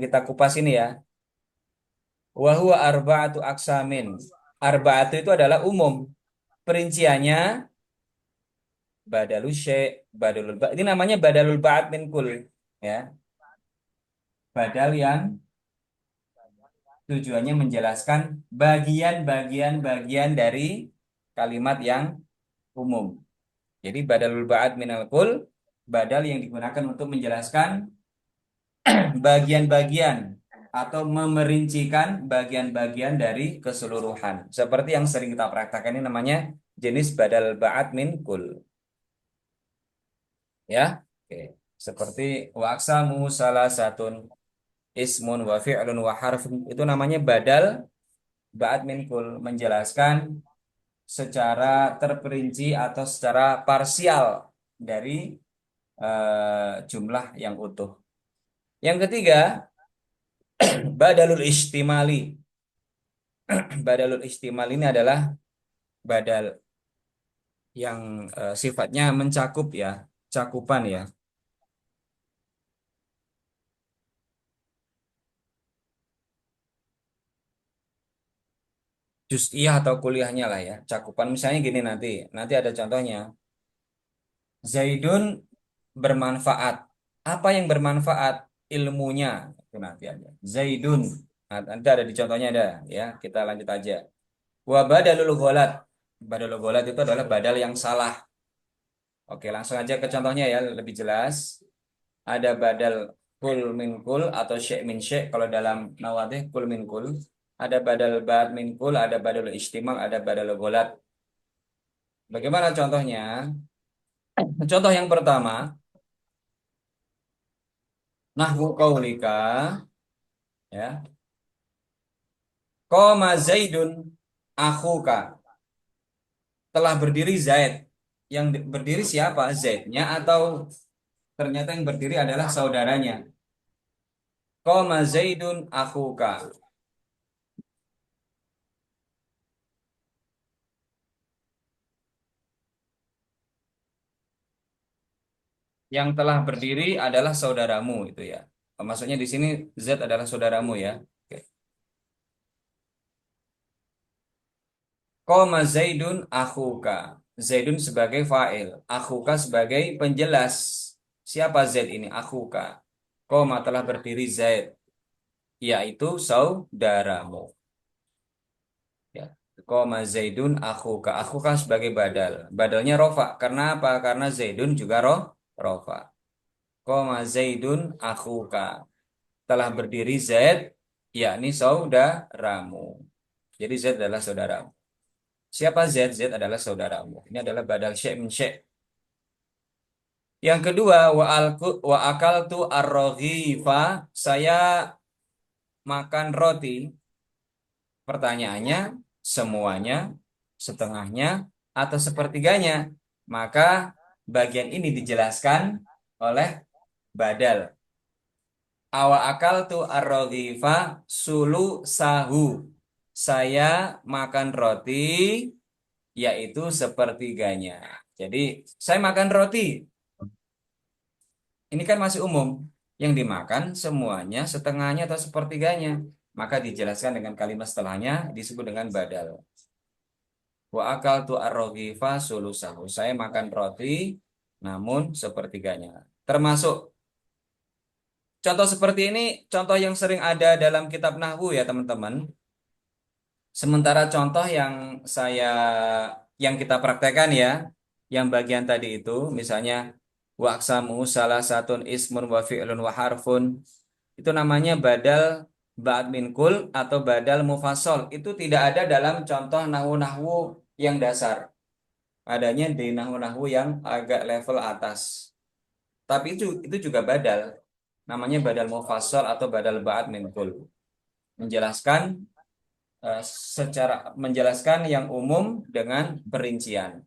kita kupas ini ya. Wa huwa arba'atu aksamin. Arba'atu itu adalah umum. Perinciannya badalul syai', ini namanya badalul ba'd min kul ya. Badal yang tujuannya menjelaskan bagian-bagian dari kalimat yang umum. Jadi badalul ba'd minal kul, badal yang digunakan untuk menjelaskan bagian-bagian atau memerincikan bagian-bagian dari keseluruhan. Seperti yang sering kita praktekkan ini namanya jenis badal ba'd min kul. Ya. Oke. Seperti waqsamu salah satun ismun wa fi'lun wa harfun itu namanya badal ba'd min kul menjelaskan secara terperinci atau secara parsial dari jumlah yang utuh. Yang ketiga, badalul istimali. Badalul istimal ini adalah badal yang sifatnya mencakup ya, cakupan ya. Juz'iyah atau kuliahnya lah ya. Cakupan misalnya gini nanti ada contohnya. Zaidun bermanfaat. Apa yang bermanfaat? Ilmunya. Itu nanti ada. Zaidun. Nah, nanti ada di contohnya ada ya. Kita lanjut aja. Wa badalul ghalat. Badalul ghalat itu adalah badal yang salah. Oke, langsung aja ke contohnya ya lebih jelas. Ada badal kul min kul atau syek min syek kalau dalam nawadih kul min kul. Ada badal ba'd min kul, ada badal istimal, ada badal ghalat. Bagaimana contohnya? Contoh yang pertama, nahwu qaulika ya. Qoma Zaidun akhuka. Telah berdiri Zaid. Yang berdiri siapa? Zaidnya atau ternyata yang berdiri adalah saudaranya. Qoma Zaidun akhuka. Yang telah berdiri adalah saudaramu itu ya. Maksudnya di sini Z adalah saudaramu ya. Oke. Qoma Zaidun akhuka. Zaidun sebagai fa'il, akhuka sebagai penjelas. Siapa Z ini? Akhuka. Qoma telah berdiri Zaid, yaitu saudaramu. Ya. Qoma Zaidun akhuka. Akhuka sebagai badal. Badalnya rofa. Karena apa? Karena Zaidun juga rofa. Qoma Zaidun akhuka. Telah berdiri Zaid, yakni saudaramu. Jadi Zaid adalah saudaramu. Siapa Z? Z adalah saudaramu. Ini adalah badal syek min syek. Yang kedua, wa akaltu ar-raghifa, saya makan roti. Pertanyaannya, semuanya, setengahnya, atau sepertiganya? Maka bagian ini dijelaskan oleh badal. Awa akaltu ar-raghifa sulu sahu. Saya makan roti, yaitu sepertiganya. Jadi, saya makan roti. Ini kan masih umum. Yang dimakan semuanya, setengahnya atau sepertiganya. Maka dijelaskan dengan kalimat setelahnya disebut dengan badal. Wa akaltu ar-raghifa sulusahu. Saya makan roti namun sepertiganya. Termasuk contoh seperti ini, contoh yang sering ada dalam kitab Nahwu ya teman-teman. Sementara contoh yang kita praktekkan ya, yang bagian tadi itu, misalnya waqsamu salah satun ismun wa fi'lun wa harfun, itu namanya badal ba'd min kul atau badal mufassal. Itu tidak ada dalam contoh nahwu-nahwu yang dasar. Adanya di nahwu-nahwu yang agak level atas. Tapi itu juga badal. Namanya badal mufassal atau badal ba'd min kul. Menjelaskan secara menjelaskan yang umum dengan perincian,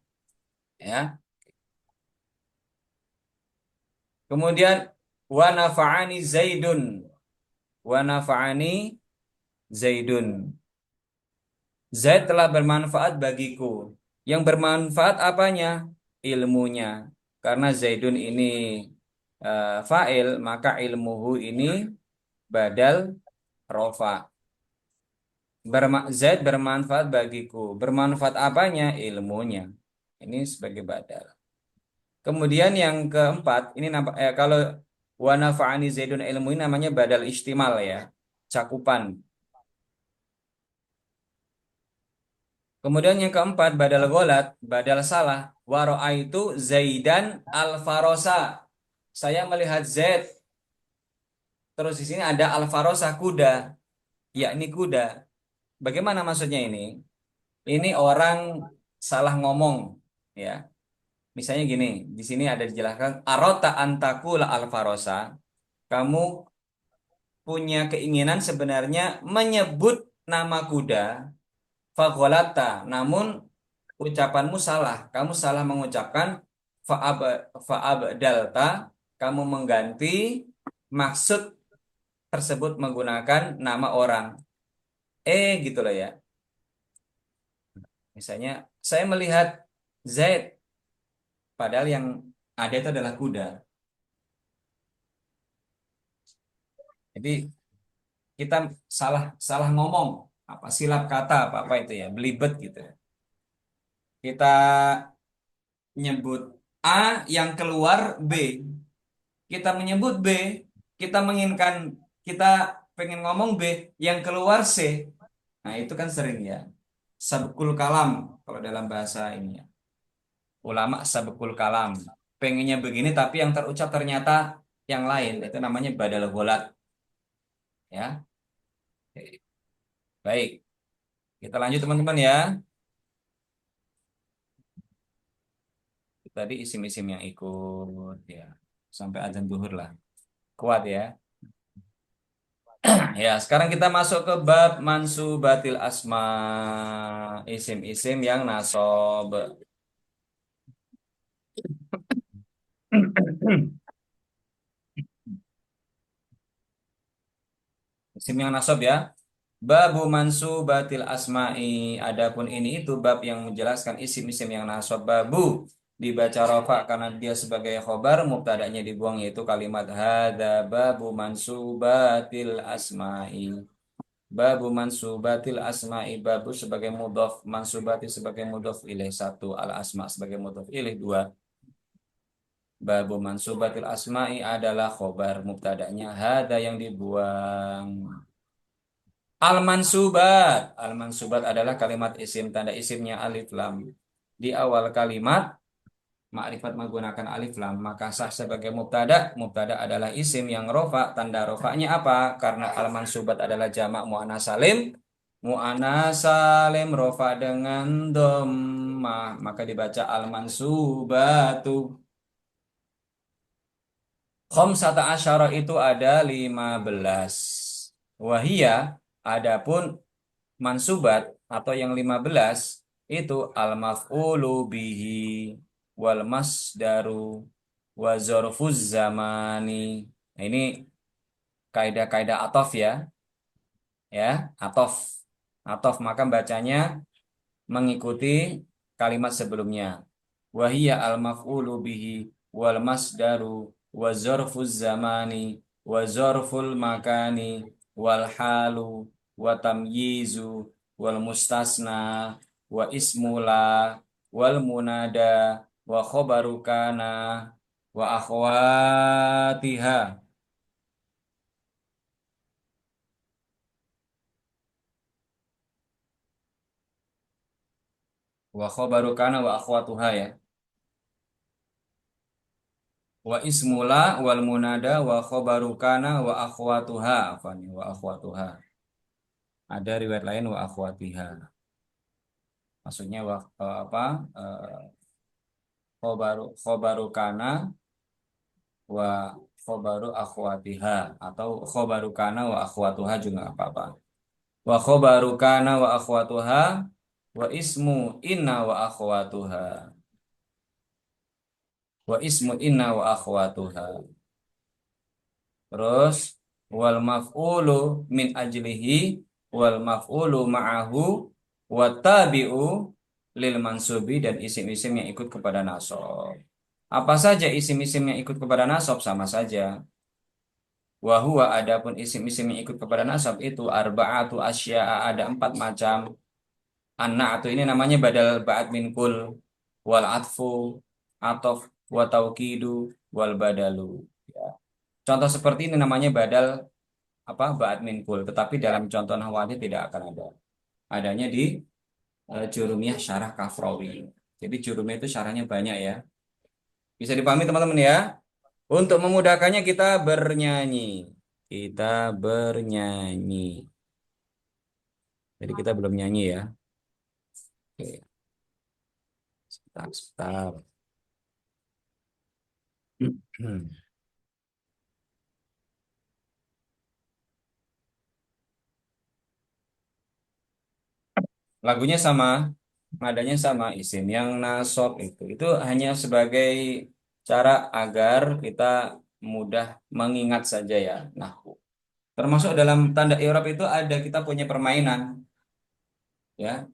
ya. Kemudian wa nafa'ani Zaidun. Wa nafa'ani Zaidun. Zaid telah bermanfaat bagiku. Yang bermanfaat apanya? Ilmunya. Karena Zaidun ini fa'il, maka ilmuhu ini badal rofa. Zaid bermanfaat bagiku. Bermanfaat apanya? Ilmunya. Ini sebagai badal. Kemudian yang keempat, ini kalau wa nafa'ani Zaidun ilmu ini namanya badal istimal ya. Cakupan. Kemudian yang keempat, badal golat, badal salah. Wa ra'aitu Zaidan al-farosa. Saya melihat Zaid. Terus di sini ada al-farosa kuda, yakni kuda. Bagaimana maksudnya ini? Ini orang salah ngomong, ya. Misalnya gini, di sini ada dijelaskan arota antakula al-farosa. Kamu punya keinginan sebenarnya menyebut nama kuda fagolata, namun ucapanmu salah. Kamu salah mengucapkan faab faabdalta, kamu mengganti maksud tersebut menggunakan nama orang. Gitu loh ya. Misalnya saya melihat Zaid, padahal yang ada itu adalah kuda. Jadi kita salah salah ngomong, apa silap kata apa apa itu ya, belibet gitu. Kita nyebut A yang keluar B. Kita menyebut B, kita menginginkan, kita pengen ngomong B yang keluar C. Nah, itu kan sering ya. Sabkul kalam kalau dalam bahasa ini ya. Ulama sabkul kalam. Pengennya begini tapi yang terucap ternyata yang lain. Itu namanya badal gholat ya. Oke. Baik, kita lanjut teman-teman ya. Tadi isim-isim yang ikut ya. Sampai azan zuhur lah. Kuat ya. Ya, sekarang kita masuk ke bab mansubatil asma, isim-isim yang nasob. Isim yang nasob ya. Babu mansubatil asma'i. Adapun ini itu bab yang menjelaskan isim-isim yang nasob. Babu dibaca rofa karena dia sebagai khobar, mubtada'nya dibuang yaitu kalimat hada babu mansubatil asma'i. Babu mansubatil asma'i, babu sebagai mudhof, mansubati sebagai mudhof ilaih satu, al asma sebagai mudhof ilaih dua. Babu mansubatil asma'i adalah khobar, mubtada'nya hada yang dibuang. Al mansubat adalah kalimat isim, tanda isimnya alif lam. Di awal kalimat ma'rifat menggunakan alif lam, maka sah sebagai mubtada. Mubtada adalah isim yang rofa, tanda rofanya apa? Karena al mansubat adalah jamak muannats salim. Muannats salim rofa dengan dhammah, maka dibaca al mansubatu. Khamsata asyara itu ada 15. Wahia, adapun mansubat atau yang 15 itu al-maf'ulu bihi wal masdaru wa zarfuz zamani. Nah, ini kaidah-kaidah atof ya, atof. Atof maka bacanya mengikuti kalimat sebelumnya. Wahia al-maf'ulu bihi wal masdaru wa zarfuz zamani wa zarful makani wal halu wa tamyizu wal mustasna wa ismula wal munada wa khobaru kana wa akhwatiha. Wa khobaru kana wa akhwatuha ya. Wa ismula wal munada wa khobaru kana wa akhwatuha. Afani wa akhwatuha. Ada riwayat lain wa akhwatiha. Maksudnya apa? Khobaru kana wa khobaru akhwatiha atau khobaru kana wa akhwatuha juga nggak apa-apa. Wa khobaru kana wa akhwatuha wa ismu inna wa akhwatuha. Wa ismu inna wa akhwatuha. Terus wal maf'ulu min ajlihi wal maf'ulu ma'ahu wa tabi'u lil mansubi dan isim-isim yang ikut kepada nasab. Apa saja isim-isim yang ikut kepada nasab sama saja. Wa huwa adapun isim-isim yang ikut kepada nasab itu arba'atu asya'a ada 4 macam. Atau ini namanya badal ba'at min kul wal atfu atof wa taukidu wal badalu. Ya. Contoh seperti ini namanya badal apa ba'at min kul, tetapi dalam contoh nahwani tidak akan ada. Adanya di Jurumiyah Syarah Kafrawi. Jadi Jurumiyah itu syarahnya banyak ya. Bisa dipahami teman-teman ya. Untuk memudahkannya kita bernyanyi. Kita bernyanyi. Jadi kita belum nyanyi ya. Oke, sebentar, sebentar. Lagunya sama, nadanya sama, isim yang nasab itu hanya sebagai cara agar kita mudah mengingat saja ya. Nah, termasuk dalam tanda i'rab itu ada kita punya permainan ya,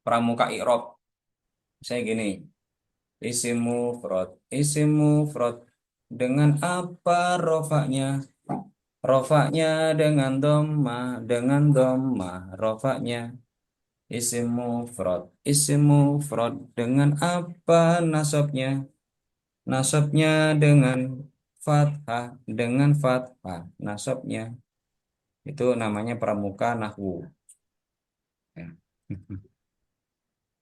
pramuka i'rab. Saya gini, isim mufrad, isim mufrad dengan apa rofaknya? Rofaknya dengan dhammah, rofaknya. Isim mufrad dengan apa nasabnya? Nasabnya dengan fathah nasabnya. Itu namanya pramuka nahwu. Ya.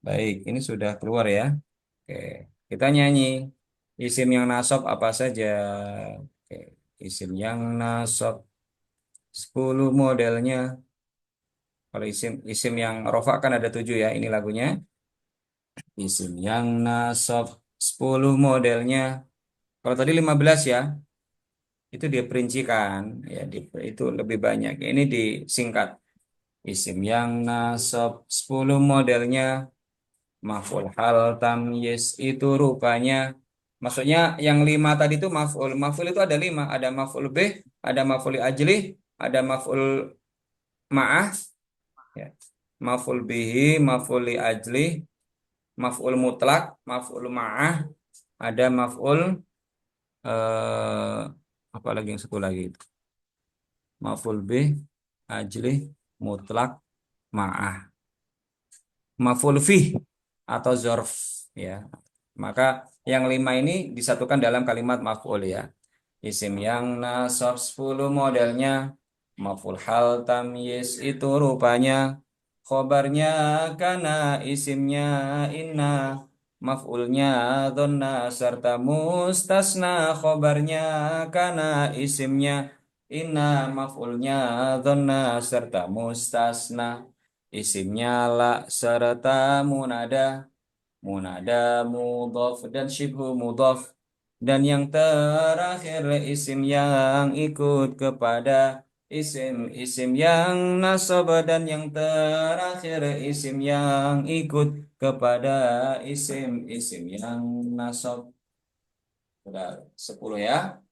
Baik, ini sudah keluar ya. Oke, kita nyanyi. Isim yang nasab apa saja? Oke, isim yang nasab 10 modelnya. Kalau isim yang rofa kan ada 7 ya. Ini lagunya. Isim yang nasab 10 modelnya. Kalau tadi 15 ya, itu dia perincikan ya itu lebih banyak. Ini disingkat. Isim yang nasab 10 modelnya maf'ul hal tamyiz itu rupanya maksudnya yang 5 tadi itu maf'ul. Maf'ul itu ada 5, ada maf'ul bih, ada maf'ul ajli, ada maf'ul ma'ah ya. Maf'ul bihi, maf'ul ajli, maf'ul mutlak, maf'ul ma'ah, ada maf'ul eh, apa lagi yang satu lagi itu? Maf'ul bih, ajlih, mutlak, ma'ah. Maf'ul fih atau zorf ya. Maka yang 5 ini disatukan dalam kalimat maf'ul ya. Isim yang nasab 10 modelnya maf'ul hal tamyiz itu rupanya khobarnya kana isimnya inna maf'ulnya donna serta mustasna khobarnya kana isimnya inna maf'ulnya donna serta mustasna isimnya la serta munada munada mudhaf dan syibhu mudhaf dan yang terakhir isim yang ikut kepada isim yang nasab, dan yang terakhir isim yang ikut kepada isim yang nasab. Sudah 10 ya.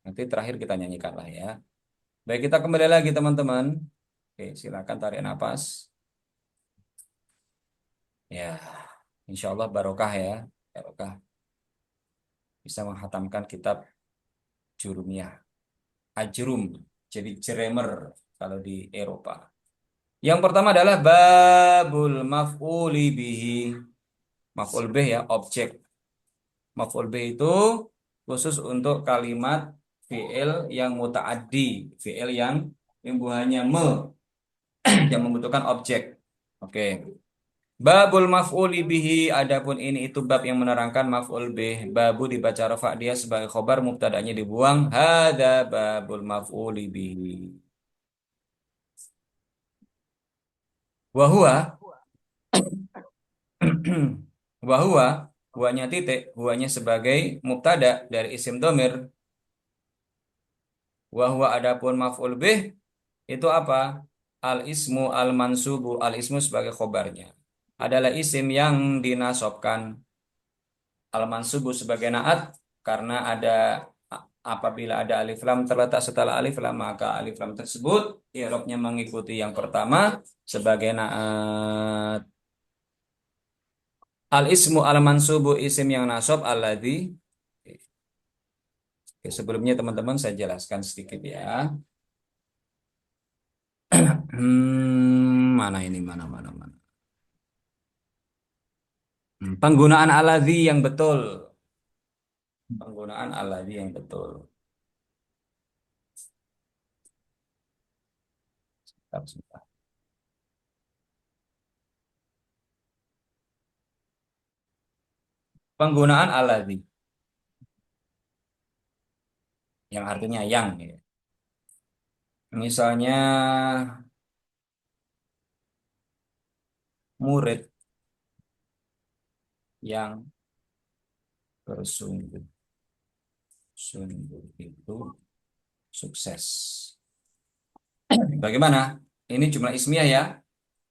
Nanti terakhir kita nyanyikan lah ya. Baik, kita kembali lagi teman-teman. Oke, silakan tarik nafas. Ya, insya Allah barokah ya. Barokah bisa menghatamkan kitab Jurumiyah. Ajrum, jadi Jeremer kalau di Eropa. Yang pertama adalah babul maf'uli bihi. Maf'ul bih ya, objek. Maf'ul bih itu khusus untuk kalimat fi'il yang muta'addi, fi'il yang buahnya yang membutuhkan objek. Oke. Babul maf'uli bihi, adapun ini itu bab yang menerangkan maf'ul bih. Babu dibaca rafa, dia sebagai khobar, mubtada'nya dibuang. Hada babul maf'uli bihi. Wahua, wahua, huanya titik, huanya sebagai mubtada dari isim domir. Wahua adapun maf'ul bih itu apa? Al ismu al mansubu, al ismu sebagai khobarnya adalah isim yang dinasobkan, al mansubu sebagai naat karena apabila ada alif lam terletak setelah alif lam, maka alif lam tersebut i'rabnya mengikuti yang pertama sebagai naat. Al ismu al mansubu isim yang nasab alladzi. Oke, sebelumnya teman-teman saya jelaskan sedikit ya. Mana ini, mana. Penggunaan alladzi yang betul. Penggunaan alladzi yang betul. Sebentar, sebentar. Penggunaan alladzi yang artinya yang ya. Misalnya murid yang bersungguh sungguh itu sukses. Bagaimana? Ini jumlah ismiyah ya.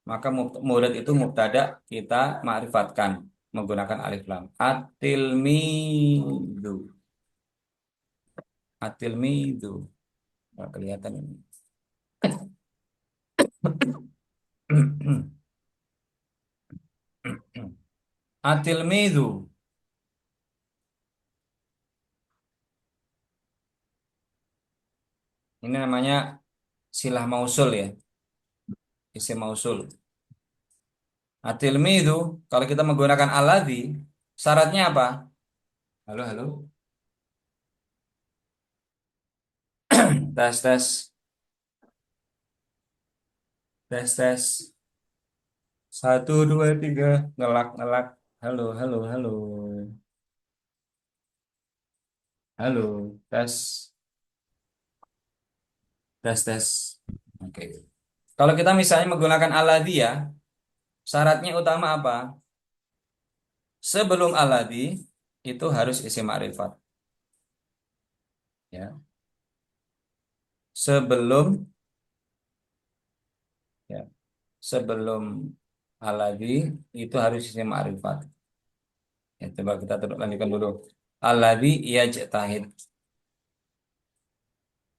Maka murid itu mubtada kita ma'rifatkan menggunakan alif lam. At-tilmidu. At-tilmidu. Nggak kelihatan ini. At-tilmidu. Ini namanya silah mausul ya. Isim mausul. At-tilmidu. Kalau kita menggunakan alladzi, syaratnya apa? Halo, halo. Tes, tes. Tes, tes. Satu, dua, tiga. Ngelak, ngelak. Halo, halo, halo. Halo. Tes. Tes, tes. Oke. Kalau kita misalnya menggunakan alladzi ya, syaratnya utama apa? Sebelum alladzi itu harus isim ma'rifat. Ya. Sebelum ya, sebelum alladzi itu harus isim ma'rifat. Ya, coba kita lanjutkan dulu. Alladzi yajtahid.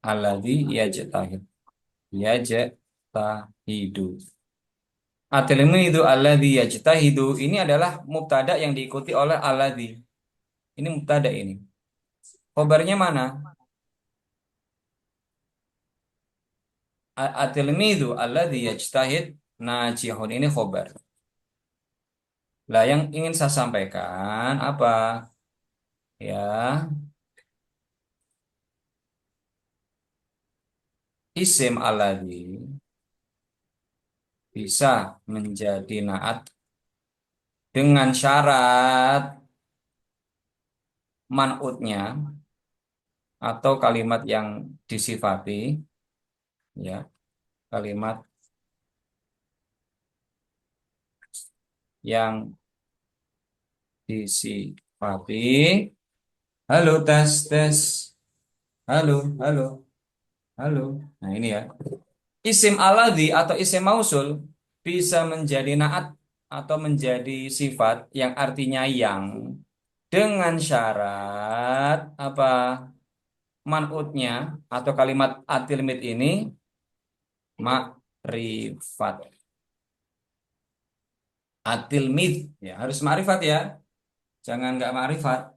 Alladzi yajtahid. Yajtahidu. At-tilmi itu alladzi yajtahidu. Ini adalah mubtada yang diikuti oleh alladzi. Ini mubtada ini. Khobarnya mana? At-tilmi itu alladzi yajtahid najihun, ini khobar. Lah yang ingin saya sampaikan apa? Ya, isim alladzi bisa menjadi naat dengan syarat man'utnya atau kalimat yang disifati, ya, kalimat yang disifati Halo, tes, tes. Halo, halo, halo. Nah, ini ya. Isim aladhi atau isim mausul bisa menjadi naat atau menjadi sifat yang artinya yang dengan syarat apa? Man'utnya atau kalimat atilmit ini makrifat. Atilmit ya harus makrifat ya. Jangan nggak makrifat.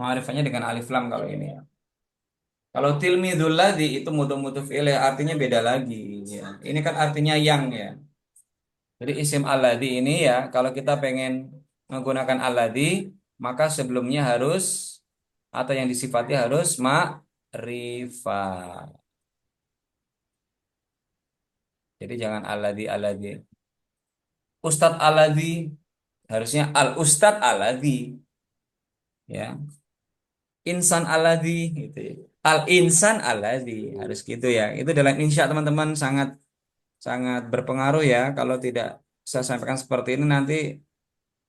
Makrifatnya dengan alif lam kalau ini ya. Kalau tilmidul ladzi itu mudhof ilaih artinya beda lagi ya. Ini kan artinya yang ya. Jadi isim alladzi ini ya kalau kita pengen menggunakan alladzi maka sebelumnya harus atau yang disifati harus ma'rifah. Jadi jangan alladzi alladzi. Ustadz alladzi harusnya al ustadz alladzi ya. Insan alladzi gitu ya. Al insan alladzi harus gitu ya. Itu dalam insya teman-teman sangat sangat berpengaruh ya. Kalau tidak saya sampaikan seperti ini nanti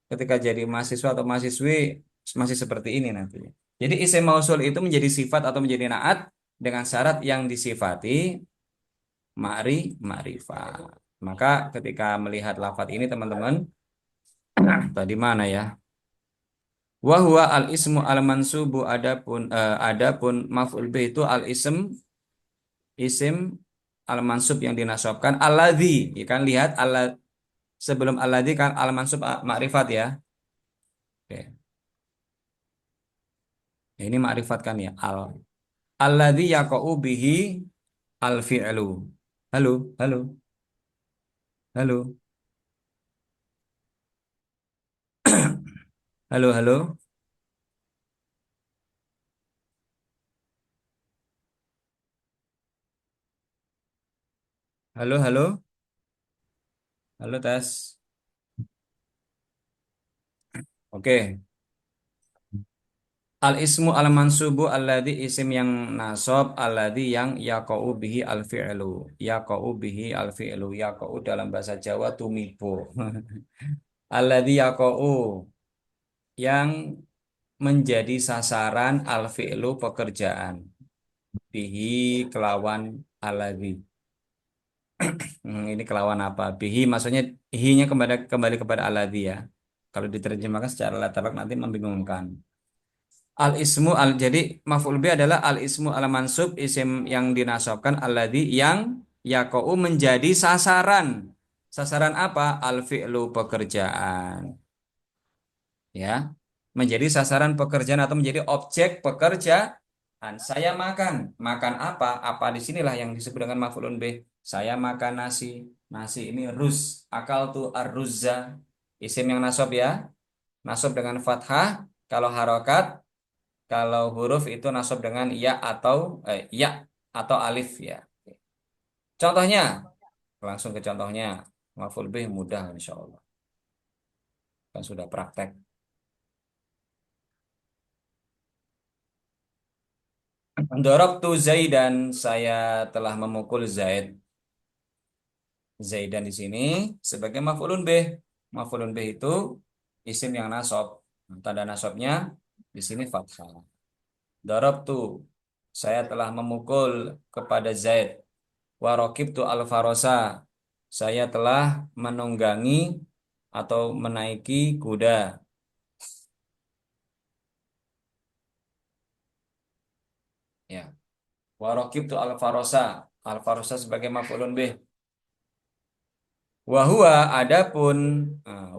ketika jadi mahasiswa atau mahasiswi masih seperti ini nantinya. Jadi isim mausul itu menjadi sifat atau menjadi naat dengan syarat yang disifati ma'rifat. Maka ketika melihat lafadz ini teman-teman, tadi mana ya? Wa huwa al ismu al mansubu adapun maf'ul bih itu al isim al mansub yang dinasabkan alladzi ya kan lihat sebelum alladzi kan al mansub ma'rifat ya. Oke. Ya, ini ma'rifat kan ya alladzi yaqa'u bihi al fi'lu. Halo, halo, halo, halo, halo, halo, halo, halo tes. Oke. Al ismu al mansubu alladzi isim yang nasab alladzi yang yaqa'u bihi al fi'lu. Yaqa'u bihi al fi'lu. Yaqa'u dalam bahasa Jawa tumibo. Alladzi yaqa'u yang menjadi sasaran al fi'lu pekerjaan. Bihi kelawan alladzi. Ini kelawan apa? Bihi maksudnya hi-nya kembali kembali kepada alladzi ya. Kalau diterjemahkan secara latar nanti membingungkan. Al ismu al jadi maf'ul bi adalah al ismu al mansub isim yang dinasabkan alladzi yang yaqau menjadi sasaran. Sasaran apa? Al fi'lu pekerjaan. Ya. Menjadi sasaran pekerjaan atau menjadi objek pekerjaan. Saya makan. Makan apa? Apa di sinilah yang disebut dengan maf'ulun bih. Saya makan nasi. Nasi ini ruz. Akal tu ar-ruzza. Isim yang nasab ya. Nasab dengan fathah. Kalau harokat kalau huruf itu nasab dengan ya atau alif ya. Contohnya, langsung ke contohnya. Maf'ul bih mudah insya Allah. Kan sudah praktek. Dorobtu Zaidan, saya telah memukul Zaid. Zaidan di sini sebagai maf'ulun bih. Maf'ulun bih itu isim yang nasab. Tanda nasabnya di sini fathah. Dorobtu, saya telah memukul kepada Zaid. Warokibtu al-farosa. Saya telah menunggangi atau menaiki kuda. Ya. Warokibtu al-farosa. Al-farosa sebagai maf'ulun bih. Wahua adapun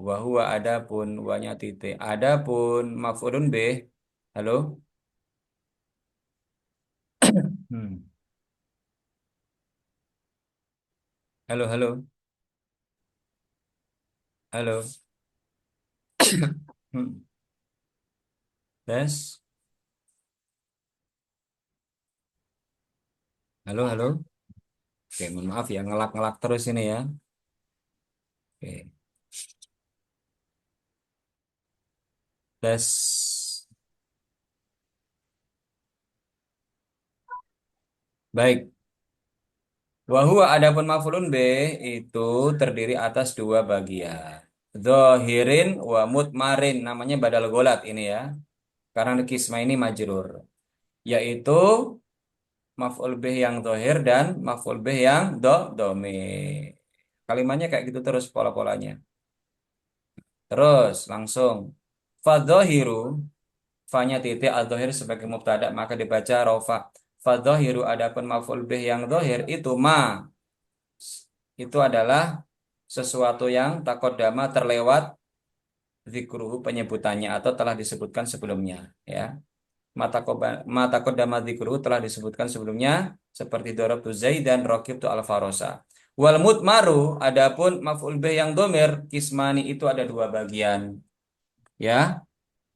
wahua adapun wanya titik. Adapun maf'ulun bih. Halo? Hmm. Halo, halo. Halo. Hmm. Tes. Halo, halo. Oke, mohon maaf ya ngelak-ngelak terus ini ya. Oke. Tes. Baik. Wahua adapun maf'ulun bih itu terdiri atas dua bagian. Zohirin wa mutmarin namanya badal golat ini ya. karena kisma ini majrur, yaitu maf'ul bih yang dohir dan maf'ul bih yang domir. Kalimatnya kayak gitu terus pola-polanya. Terus langsung fadzahiru, fa-nya titik al-dhahir sebagai mubtada maka dibaca rofa. Fadzahiru adapun maf'ul bih yang dohir itu itu adalah sesuatu yang takodama terlewat zikruhu penyebutannya atau telah disebutkan sebelumnya, ya. Mata kodama dzikruhu telah disebutkan sebelumnya seperti darabtu Zaidan raqibtu al-farosa. Wal mutmaru adapun maf'ul bih yang domir kismani itu ada dua bagian, ya.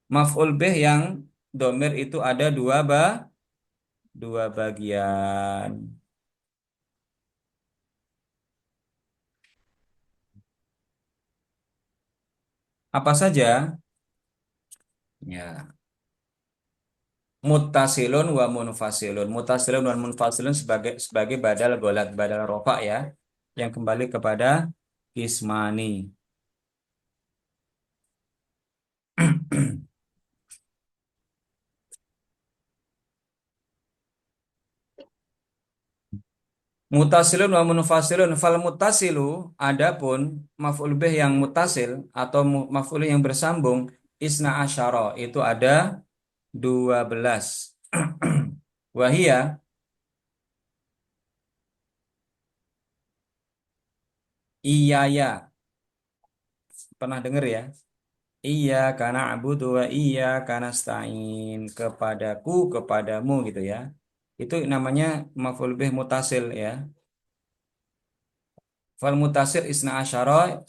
Maf'ul bih yang domir itu ada dua bagian. Apa saja? Ya. Muttasilun wa munfasilun. Muttasilun wa munfasilun sebagai badal golat, badal rofa, ya, yang kembali kepada kismani. Mutasilun wa munfasilun. Fal mutasilu adapun maf'ul bih yang mutasil atau maf'ul yang bersambung isna asyara itu ada 12. Wahia iya ya. Pernah dengar ya? Iya karena abu wa iya karena stain, kepadaku kepadamu gitu ya. Itu namanya maf'ul bih mutasil, ya. Fal mutasil isna asyara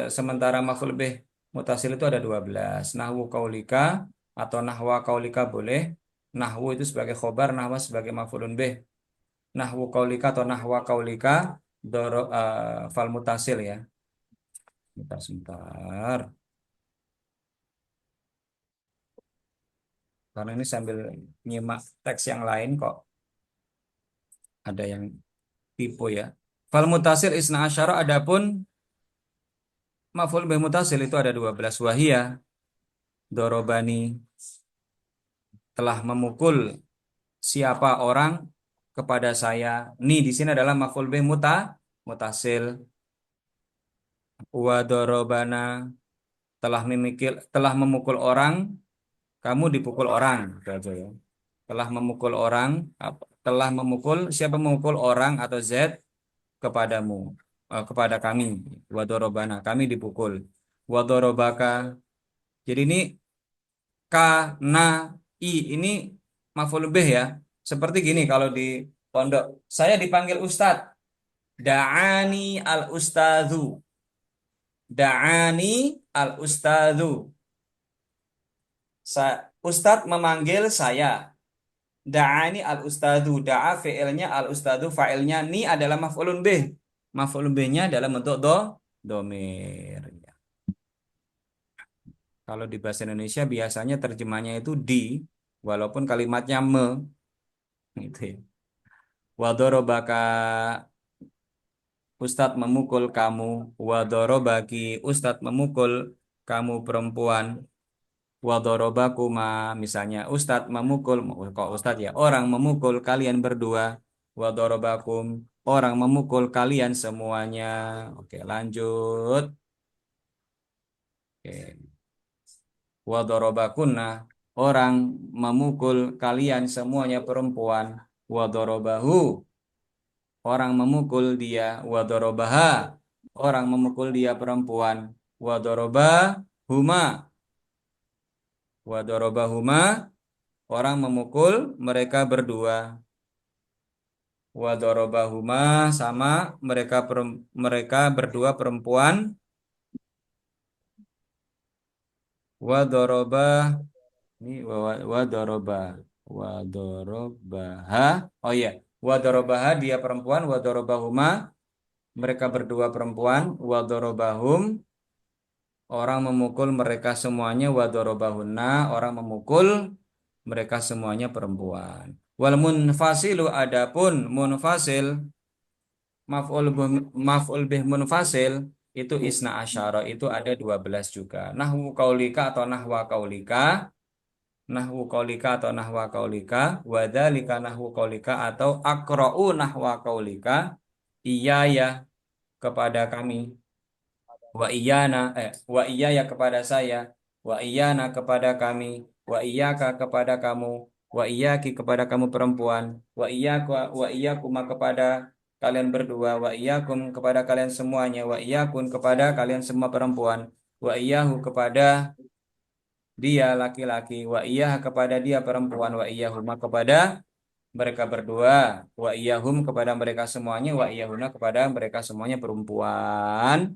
sementara maf'ul bih mutasil itu ada 12. Nahwu kaulika atau nahwa kaulika boleh. Nahwu itu sebagai khobar, nahwa sebagai maf'ulun bih. Nahwu kaulika atau nahwa kaulika fal mutasil, ya. Sebentar, sebentar. Karena ini sambil nyimak teks yang lain kok ada yang tipu, ya. Fal mutasil isna asyara adapun maf'ul bih mutasil itu ada 12. Wahia dorobani telah memukul siapa orang kepada saya. Ni di sini adalah maf'ul bih mutasil. Wa dorobana telah memukul orang, kamu dipukul orang. Itu aja, ya. Telah memukul orang, telah memukul, siapa memukul orang atau Z kepadamu, kepada kami. Wa dorobana kami dipukul. Wa dorobaka, jadi ini ka na i ini maf'ul bih, ya. Seperti gini kalau di pondok, saya dipanggil ustadz. Da'ani al ustadzu. Da'ani al ustadzu. Ustadz memanggil saya. Da'ani al ustadzu. Da'a fi'ilnya, al ustadzu fa'ilnya, ni adalah maf'ulun bih. Maf'ulun bihnya dalam bentuk domir. Kalau di bahasa Indonesia biasanya terjemahnya itu di, walaupun kalimatnya gitu, ya. Wadorobaka, Ustadz memukul kamu. Wadorobaki, Ustadz memukul kamu perempuan. Wadorobakuma, misalnya Ustadz memukul, kok Ustadz, ya, orang memukul kalian berdua. Wadorobakum, orang memukul kalian semuanya. Oke, lanjut. Oke. Wadorobakunna, orang memukul kalian semuanya perempuan. Wadorobahu, orang memukul dia. Wadorobaha, orang memukul dia perempuan. Wadorobahuma, wadorobahuma, orang memukul mereka berdua. Wadorobahuma, sama mereka berdua perempuan. Wadorobah, ini wadoroba, wadorobaha. Oh iya, wadorobaha dia perempuan, wadorobahuma mereka berdua perempuan, wadorobahum orang memukul mereka semuanya, wadorobahunna orang memukul mereka semuanya perempuan. Wal munfasilu adapun munfasil maf'ul bih munfasil itu isna asyara itu ada 12 juga. Nahwu kaulika atau nahwa kaulika nahwu qaulika atau nahwa qaulika, wadzalika nahwu qaulika atau aqra'u nahwa qaulika, iya ya kepada kami, wa iyaya kepada saya, wa iyana kepada kami, wa iyaka kepada kamu, wa iyaki kepada kamu perempuan, wa iyakuma kepada kalian berdua, wa iyakum kepada kalian semuanya, wa iyakun kepada kalian semua perempuan, wa iyahu kepada dia laki-laki, wa iyah kepada dia perempuan, wa iyahuma kepada mereka berdua, wa iyahum kepada mereka semuanya, wa iyahuna kepada mereka semuanya perempuan.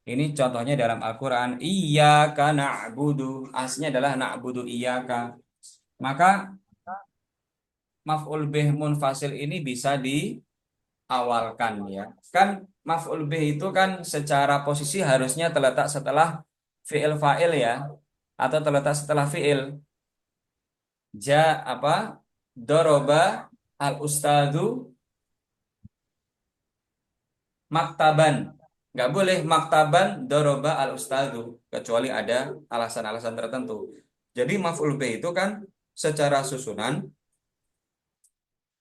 Ini contohnya dalam Al-Quran. Iyyaka na'budu. Aslinya adalah na'budu iyyaka. Maka maf'ul bih munfasil ini bisa diawalkan ya. Kan maf'ul bih itu kan secara posisi harusnya terletak setelah fi'il fa'il ya. Atau terletak setelah fi'il. Apa? Doroba al-ustadu maktaban. Nggak boleh maktaban doroba al ustadu kecuali ada alasan-alasan tertentu. Jadi maf'ul bih itu kan secara susunan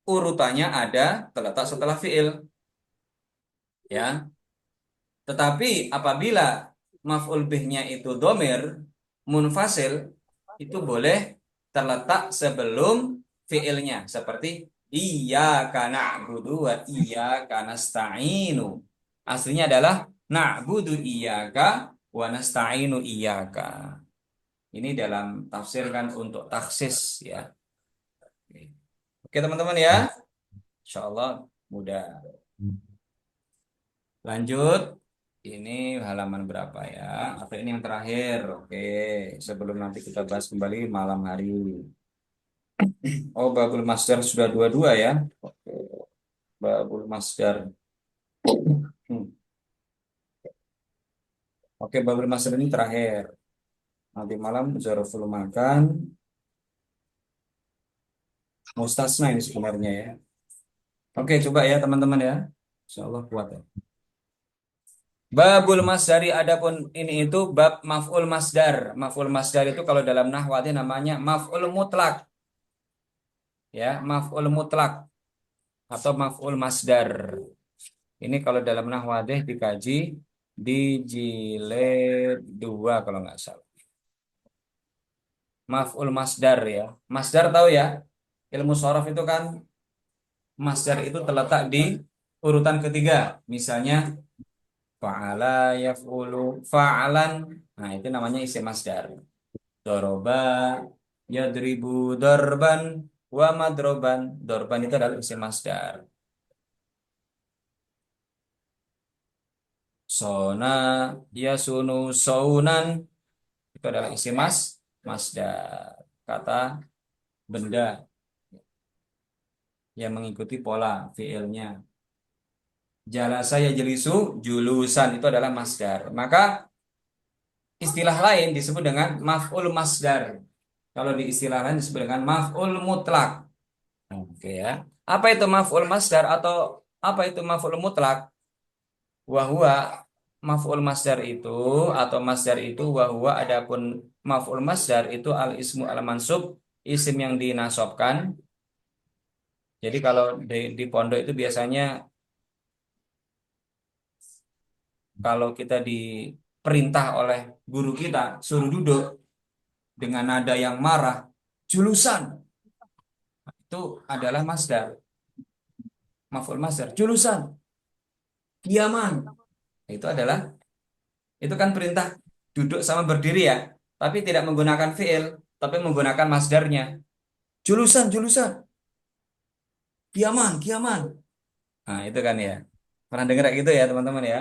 urutannya ada terletak setelah fiil ya. Tetapi apabila maf'ul bihnya itu domir munfasil itu boleh terletak sebelum fiilnya seperti iyyaka na'budu wa iyyaka nasta'inu. Aslinya adalah na'budu iyyaka wa nasta'inu iyyaka. Ini dalam tafsir kan untuk taksis ya. Oke teman-teman ya. Insya Allah mudah. Lanjut. Ini halaman berapa ya? Atau ini yang terakhir? Oke. Sebelum nanti kita bahas kembali malam hari. Oh, babul masdar sudah dua-dua ya. Oke. Babul masdar. Hmm. Oke, babul masdar ini terakhir. Nanti malam zarful makan. Mustasna ini sebenarnya ya. Oke, coba ya teman-teman ya. Insya Allah kuat ya. Babul masdari adapun ini itu bab maf'ul masdar. Maf'ul masdar itu kalau dalam nahwati namanya maf'ul mutlak. Ya, maf'ul mutlak atau maf'ul masdar. Ini kalau dalam nahwadih dikaji di jilid 2 kalau nggak salah. Maf'ul masdar ya. Masdar tahu ya? Ilmu shorof itu kan masdar itu terletak di urutan ketiga. Misalnya fa'ala yaf'ulu fa'alan. Nah, itu namanya isim masdar. Doroba yadribu dorban wa madroban. Dorban itu adalah isim masdar. Sona yasunu saunan itu adalah isim masdar. Kata benda yang mengikuti pola fiilnya. Jalasa yajlisu julusan itu adalah masdar. Maka istilah lain disebut dengan maf'ul masdar. Kalau di istilah lain disebut dengan maf'ul mutlak. Oke ya. Apa itu maf'ul masdar atau apa itu maf'ul mutlak? Wahwa maf'ul masdar itu atau masdar itu wahwa adapun maf'ul masdar itu al ismu al mansub isim yang dinasobkan. Jadi kalau di pondok itu biasanya kalau kita diperintah oleh guru kita suruh duduk dengan nada yang marah, julusan itu adalah masdar, maf'ul masdar. Julusan, kiaman itu adalah itu kan perintah duduk sama berdiri ya, tapi tidak menggunakan fiil, tapi menggunakan masdarnya. Julusan, julusan, kiaman, kiaman. Nah, itu kan ya. Pernah dengar kayak gitu ya, teman-teman ya?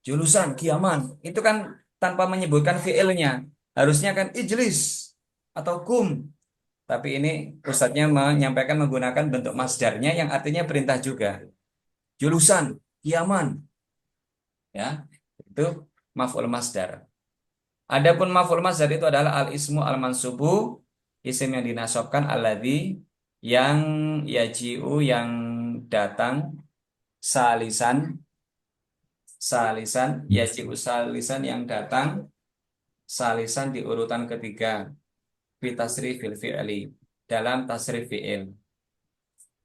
Julusan, kiaman. Itu kan tanpa menyebutkan fiilnya. Harusnya kan ijlis atau kum. Tapi ini ustadznya menyampaikan menggunakan bentuk masdarnya yang artinya perintah juga. Julusan, kiaman. Ya, itu maf'ul masdar. Adapun maf'ul masdar itu adalah al-ismu al-mansubu, isim yang dinasobkan alladzi yang yaji'u yang datang salisan yaji'u salisan yang datang salisan di urutan ketiga. fi tasrifil fi'li dalam tasrif fi'il.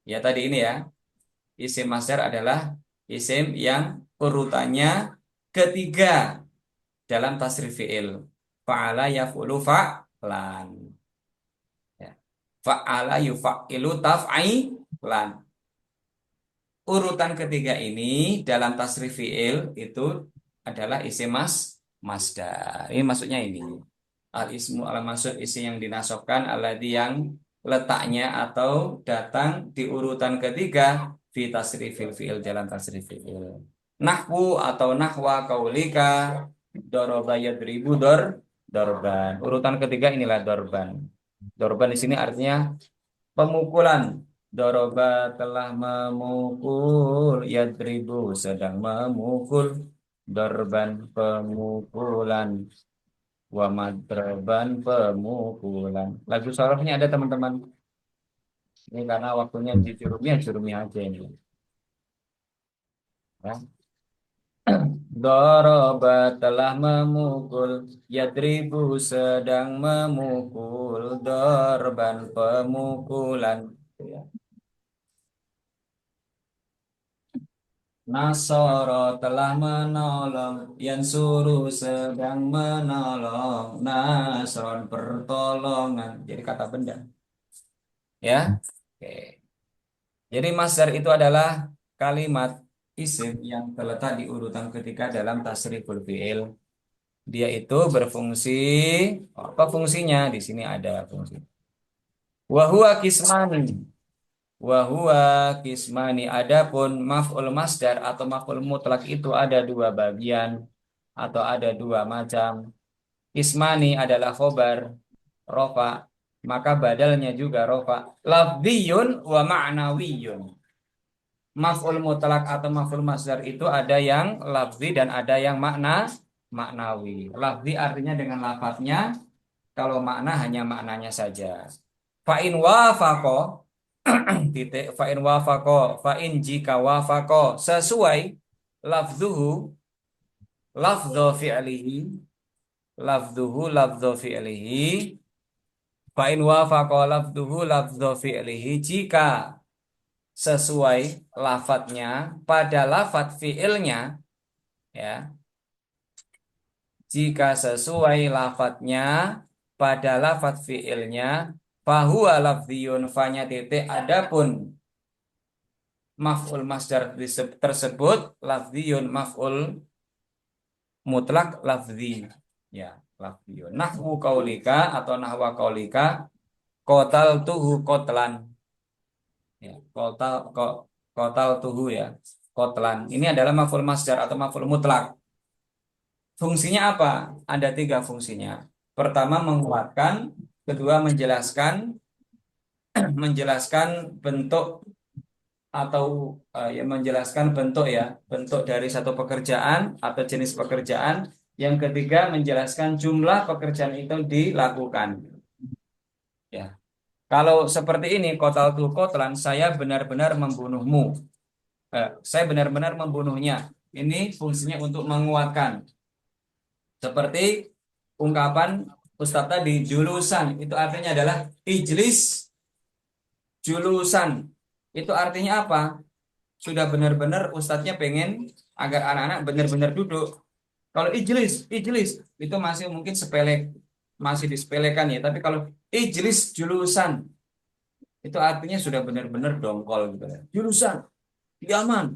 Ya tadi ini ya, isim masdar adalah isim yang urutannya ketiga dalam tasrif fi'il. Fa'ala yaf'ulu fa'lan. Ya. Fa'ala yuf'ilu taf'ilan. Urutan ketiga ini dalam tasrif fi'il itu adalah isim masdar. Ini maksudnya ini. Al ismu al maksud isim yang dinasobkan alladzi yang letaknya atau datang di urutan ketiga fi tasrifil fi'il dalam tasrif fi'il. Nahwu atau nahwa kaulika doroba yadribu dorban. Urutan ketiga inilah dorban. Dorban di sini artinya pemukulan. Doroba telah memukul, yadribu sedang memukul, dorban pemukulan, wa madroban pemukulan. Lagu sorohnya ada teman-teman. Ini karena waktunya di jurumi aja ini. Ya. Doroba telah memukul, yadribu sedang memukul, dorban pemukulan. Ya. Nasoro telah menolong, Yansuru sedang menolong, Nasron pertolongan. Jadi kata benda, ya. Oke. Jadi masdar itu adalah kalimat isim yang terletak di urutan ketiga dalam tasriful fi'il. Dia itu berfungsi, apa fungsinya? Di sini ada fungsi. Wahua kismani. Wahua kismani. Adapun maf'ul masdar atau maf'ul mutlak itu ada dua bagian atau ada dua macam. Kismani adalah khobar rofa, maka badalnya juga rofa. Lafdiyun wa ma'nawiyun. Maf'ul mutlak atau maf'ul masdar itu ada yang lafzi dan ada yang maknawi. Lafzi artinya dengan lafadznya, kalau makna hanya maknanya saja. Fa'in wafaqo titik fa'in wafaqo fa'in jika wafaqo sesuai lafzuhu lafdhu fi'lihi lafdhu fi'lihi fa'in wafaqo lafdhuhu lafdhu fi'lihi jika sesuai lafadznya pada lafadz fi'ilnya, ya, jika sesuai lafadznya pada lafadz fi'ilnya, fahuwa lafdziyun, fanya titik adapun maf'ul masdar tersebut lafdziyun, maf'ul mutlak lafdzi, ya, lafdziyun. Nahwu kaulika atau nahwa kaulika kotal tuhu kotlan, ya, kotal tuhu, ya, kotlan. Ini adalah maf'ul masdar atau maf'ul mutlak. Fungsinya apa? Ada tiga fungsinya. Pertama menguatkan, kedua menjelaskan menjelaskan bentuk atau ya menjelaskan bentuk, ya, bentuk dari satu pekerjaan atau jenis pekerjaan. Yang ketiga menjelaskan jumlah pekerjaan itu dilakukan. Ya. Kalau seperti ini, kotal tu kotlan, saya benar-benar membunuhmu. Saya benar-benar membunuhnya. Ini fungsinya untuk menguatkan. Seperti ungkapan Ustadz tadi, julusan itu artinya adalah ijlis julusan. Itu artinya apa? Sudah benar-benar Ustadznya pengen agar anak-anak benar-benar duduk. Kalau ijlis itu masih mungkin sepele, masih disepelekan ya. Tapi kalau ijlis julusan itu artinya sudah benar-benar dongkol gitu ya. Julusan, diaman.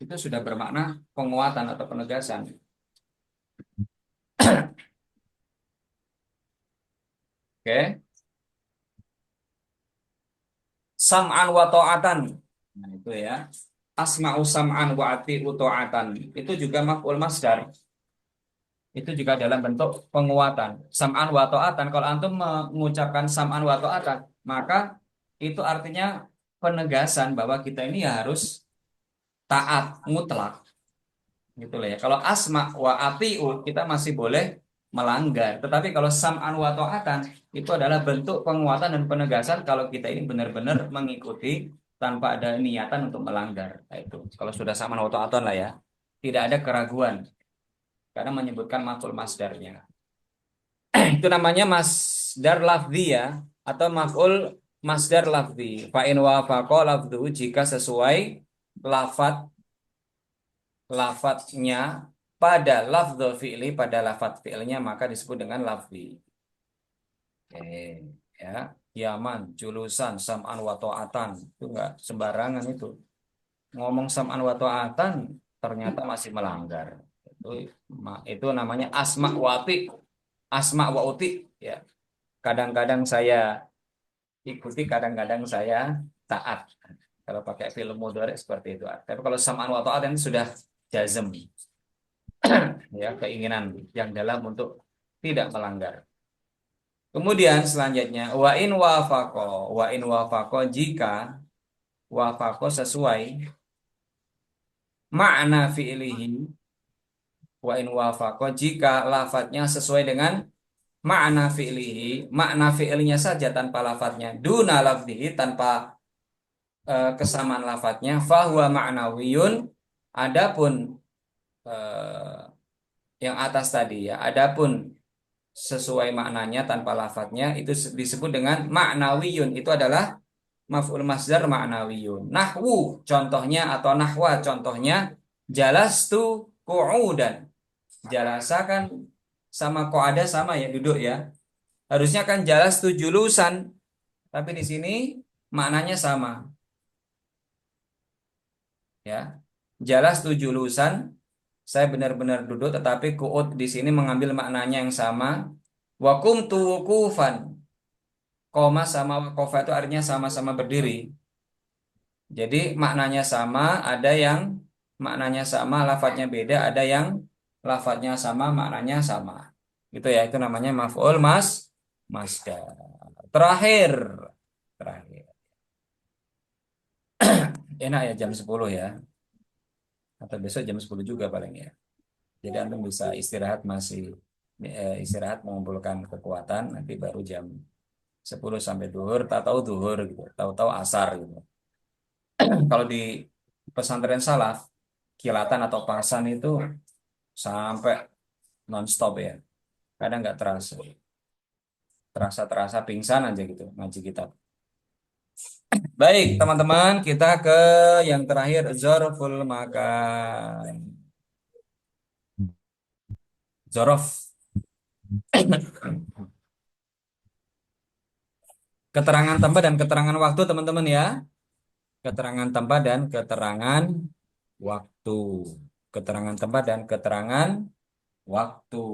Itu sudah bermakna penguatan atau penegasan. Oke. Sam'an wa ta'atan. Nah, itu ya. Asma'u sam'an wa ati'u ta'atan. Itu juga maf'ul masdar. Itu juga dalam bentuk penguatan. Sam'an wa ta'atan. Kalau antum mengucapkan sam'an wa ta'atan, maka itu artinya penegasan bahwa kita ini ya harus taat mutlak. Gitu lah ya. Kalau asma wa ati'u kita masih boleh melanggar. Tetapi kalau sam'an wa ta'atan itu adalah bentuk penguatan dan penegasan kalau kita ini benar-benar mengikuti tanpa ada niatan untuk melanggar. Nah, itu. Kalau sudah sam'an wa ta'atan lah ya. Tidak ada keraguan karena menyebutkan maf'ul masdarnya. Itu namanya masdar lafzi ya, atau maf'ul masdar lafzi. Fa in wafaqa lafzuhu, jika sesuai lafat lafadznya pada lafdzul fi'li, pada lafadz fi'ilnya, maka disebut dengan lafzi. Ya, Yaman, julusan, sam'an wa ta'atan. Itu enggak sembarangan itu. Ngomong sam'an wa ta'atan ternyata masih melanggar. Itu namanya asma wati, asma wa uti ya. Kadang-kadang saya ikuti, kadang-kadang saya taat. Kalau pakai film mudhari seperti itu. Tapi kalau sam'an wa ta'atan itu sudah jazm ya, keinginan yang dalam untuk tidak melanggar. Kemudian selanjutnya wa in wafaqo, jika wafaqo sesuai makna fi'lihi, wa in wafaqo jika lafadznya sesuai dengan makna fi'lihi, makna fi'linya saja tanpa lafadznya, duna lafdzihi, tanpa kesamaan lafadznya, fahuwa ma'nawiyun, adapun eh, yang atas tadi ya, adapun sesuai maknanya tanpa lafadznya itu disebut dengan ma'nawiyun, itu adalah maf'ul masdar ma'nawiyun. Nahwu contohnya, atau nahwa contohnya, jalastu qu'udan. Jalasa kan sama qa'ada sama ya, duduk ya. Harusnya kan jalastu julusan, tapi di sini maknanya sama ya. Jalastu julusan, saya benar-benar duduk, tetapi qu'ud di sini mengambil maknanya yang sama. Wa qumtu wuqufan. Koma sama wakofa itu artinya sama-sama berdiri. Jadi maknanya sama, ada yang maknanya sama, lafadznya beda, ada yang lafadznya sama, maknanya sama. Gitu ya, itu namanya maf'ul masdar. Terakhir, terakhir. Enak ya jam 10 ya, atau besok jam 10 juga paling ya. Jadi antum bisa istirahat, masih istirahat mengumpulkan kekuatan, nanti baru jam 10 sampai duhur, tahu-tahu duhur gitu, tahu-tahu asar gitu. Kalau di pesantren salaf, kilatan atau parsan itu sampai nonstop ya. Kadang nggak terasa, terasa pingsan aja gitu ngaji kita. Baik teman-teman, kita ke yang terakhir, zorful makan. Zorof, keterangan tempat dan keterangan waktu teman-teman ya. Keterangan tempat dan keterangan waktu. Keterangan tempat dan keterangan waktu.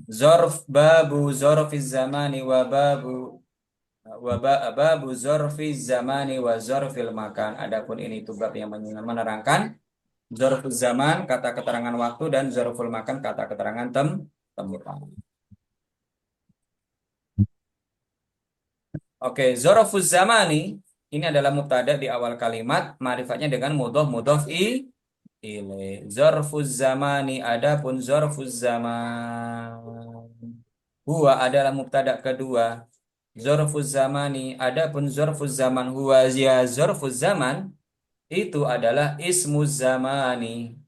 Zorf, babu zorfiz zamani wa babu babu zorfi zamani wa zorfil makan. Adapun ini itu bab yang menerangkan zorful zaman, kata keterangan waktu, dan zorful makan, kata keterangan tempat. Oke, zorful zamani ini adalah mubtada di awal kalimat, ma'rifatnya dengan mudhof mudhof ilaih. Zorful zamani, adapun zorful zaman, huwa adalah mubtada kedua. Zorfuz zamani, adapun zorfuz zaman, huwa ya zorfuz zaman, itu adalah ismuz zamani.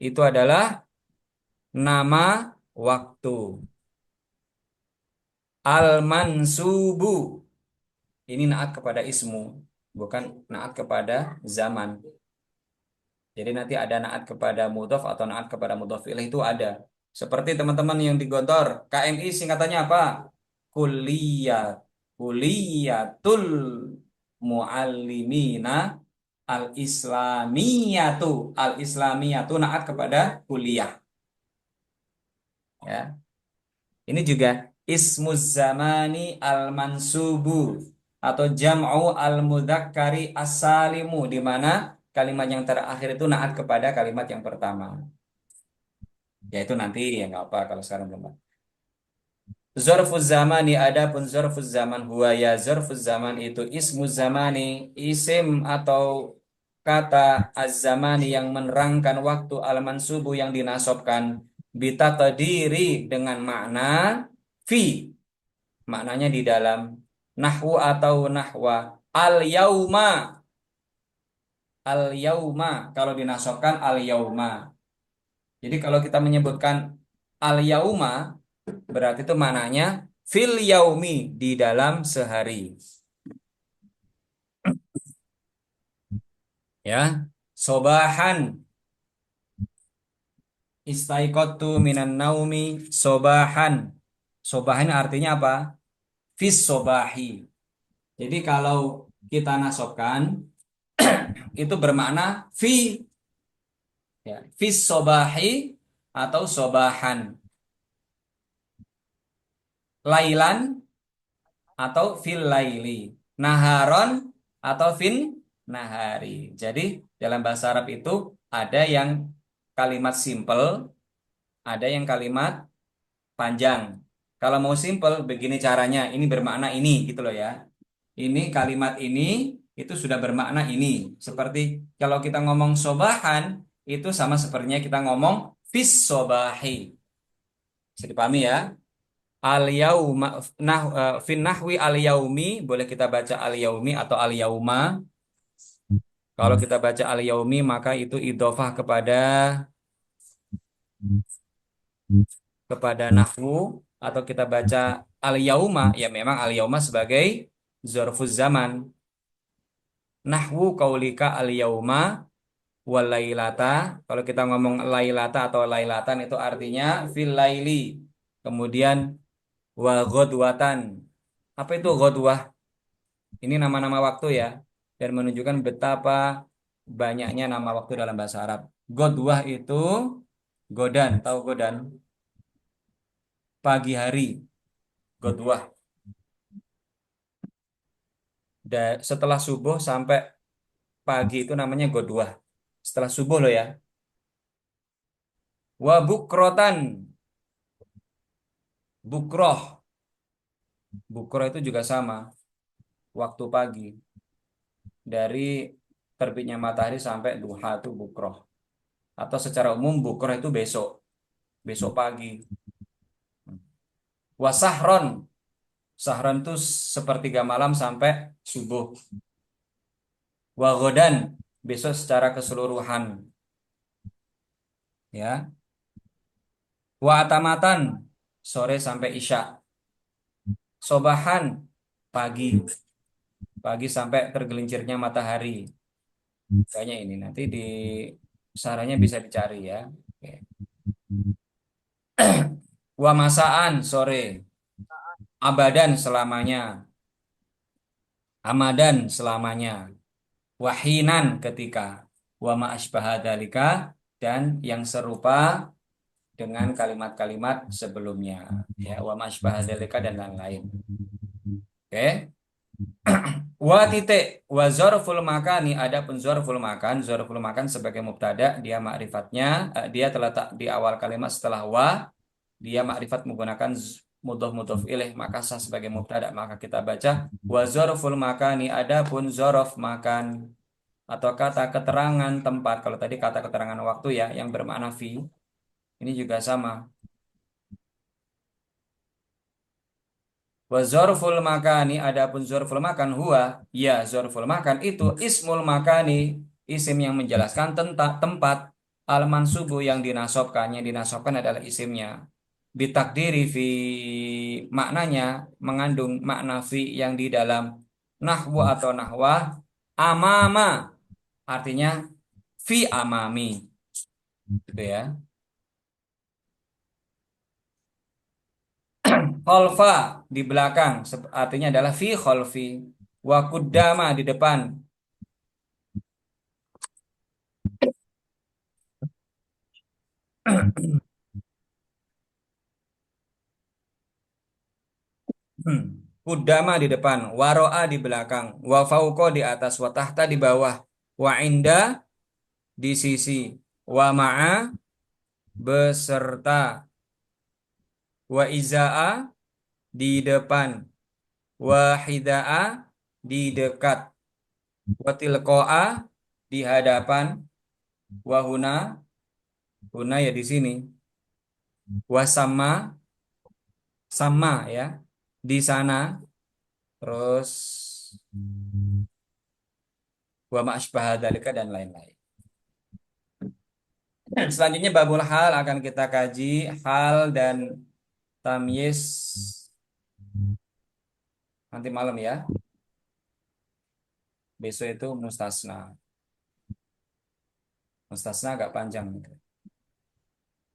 Itu adalah nama waktu. Al-mansubu. Ini naat kepada ismu, bukan naat kepada zaman. Jadi nanti ada naat kepada mudhof atau naat kepada mudhof ilaih, itu ada. Seperti teman-teman yang di Gontor, KMI singkatannya apa? Kuliah, kuliatul muallimina al-islamiyatu. Al-islamiyatu naat kepada kuliah. Ya. Ini juga ismuz zamani al-mansubu, atau jam'u al-mudzakkari as-salimu, di mana kalimat yang terakhir itu naat kepada kalimat yang pertama. Yaitu nanti ya nggak apa kalau sekarang belum. Zorfuz zamani, adapun zorfuz zaman, huwa ya zorfuz zaman, itu ismu zamani, isim atau kata az-zamani yang menerangkan waktu, al-mansubu yang dinasobkan, bitaqdiri dengan makna fi, maknanya di dalam, nahwu atau nahwa, al-yauma, al-yauma kalau dinasobkan al-yauma. Jadi kalau kita menyebutkan al yauma berarti itu maknanya fil yaumi di dalam sehari. Ya. Sobahan istaiqatu minan naumi sobahan. Sobahan artinya apa? Fis sobahi. Jadi kalau kita nasabkan itu bermakna fi, ya, fis sobahi atau sobahan, lailan atau fil laili, naharon atau fin nahari. Jadi dalam bahasa Arab itu ada yang kalimat simple, ada yang kalimat panjang. Kalau mau simple begini caranya, ini bermakna ini gitu loh ya. Ini kalimat ini itu sudah bermakna ini. Seperti kalau kita ngomong sobahan itu sama sepertinya kita ngomong fis sobahi. Bisa dipahami ya? Al yauma fin nahwi al yaumi boleh kita baca al yaumi atau al yauma. Kalau kita baca al yaumi maka itu idhofah kepada nahwu, atau kita baca al yauma ya memang al yauma sebagai zarfuz zaman. Nahwu kaulika al yauma wal lailata. Kalau kita ngomong lailata atau lailatan itu artinya fil laili. Kemudian wa ghadwatan. Apa itu ghadwah? Ini nama-nama waktu ya, dan menunjukkan betapa banyaknya nama waktu dalam bahasa Arab. Ghadwah itu godan, tahu godan? Pagi hari, ghadwah. Setelah subuh sampai pagi itu namanya ghadwah. Setelah subuh loh ya. Wa bukrotan, bukroh. Bukroh itu juga sama, waktu pagi. Dari terbitnya matahari sampai duha itu bukroh. Atau secara umum bukroh itu besok, besok pagi. Wasahron, sahron itu sepertiga malam sampai subuh. Wagodan, besok secara keseluruhan. Ya. Wa atamatan, sore sampai isya. Sobahan, pagi. Pagi sampai tergelincirnya matahari. Kayaknya ini nanti di sarannya bisa dicari ya. Oke. Wa masaan, sore. Abadan, selamanya. Amadan, selamanya. Wahinan, ketika. Wa ma asbaha dzalika, dan yang serupa dengan kalimat-kalimat sebelumnya, ya, wa ma asbaha dzalika dan lain-lain. Oke. Wa titik wa zarful makani, adapun zarful makan sebagai mubtada, dia makrifatnya dia terletak di awal kalimat setelah wa, dia makrifat menggunakan mudhof ilaih, maka sah sebagai mubtada, maka kita baca wa zarful makani, adapun zarf makan atau kata keterangan tempat. Kalau tadi kata keterangan waktu ya yang bermakna fi, ini juga sama. Wa zarful makani, adapun zarful makan huwa, ya zarful makan itu ismul makani, isim yang menjelaskan tentang tempat, al mansubu yang dinasobkan, adalah isimnya. Bitakdiri fi, maknanya mengandung makna fi yang di dalam nahwu atau nahwah. Amama artinya fi amami, gitu ya. Kholfa di belakang, artinya adalah fi kholfi. Wa kuddama di depan. Kuddama di depan, waro'a di belakang, wa fauqa di atas, wa tahta di bawah, wa inda di sisi, wa ma'a beserta, wa iza'a di depan, wa hida'a di dekat, wa tilqa'a di hadapan, wa huna, huna ya di sini, wa sama, sama ya di sana, terus wa ma'asbaha dzalika dan lain-lain. Selanjutnya babul hal akan kita kaji hal dan tamyiz nanti malam ya. Besok itu mustasna. Mustasna agak panjang.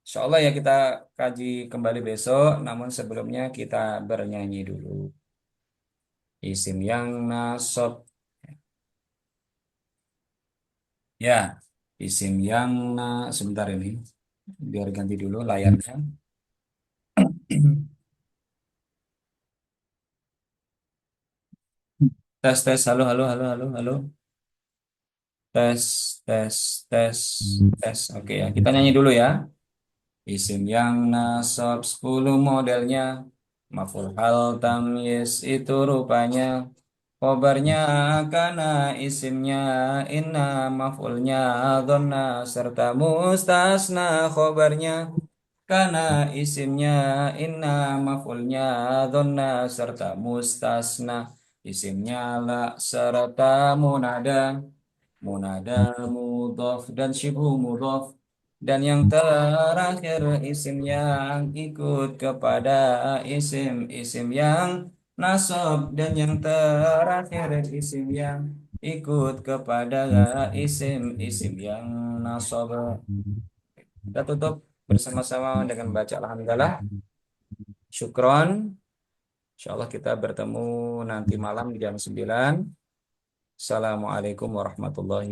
Insya Allah ya kita kaji kembali besok. Namun sebelumnya kita bernyanyi dulu. Isim yang nasab. Ya, isim yang sebentar ini. Biar ganti dulu layarnya. Tes, tes, halo, halo, halo, halo, halo. Tes, tes, tes, tes. Oke ya, kita nyanyi dulu ya. Isim yang nasab 10 modelnya. Maf'ul hal tamyiz itu rupanya. Khobarnya kana isimnya inna maf'ulnya dhanna serta mustasna khobarnya kana isimnya inna maf'ulnya dhanna serta mustasna isimnya la serta munada munada mudhaf dan syibhu mudhaf dan yang terakhir isim yang ikut kepada isim yang nasab dan yang terakhir isim yang ikut kepada isim yang nasab. Kita tutup bersama-sama dengan baca alhamdulillah. Syukron. Insyaallah kita bertemu nanti malam di jam 9. Assalamualaikum warahmatullahi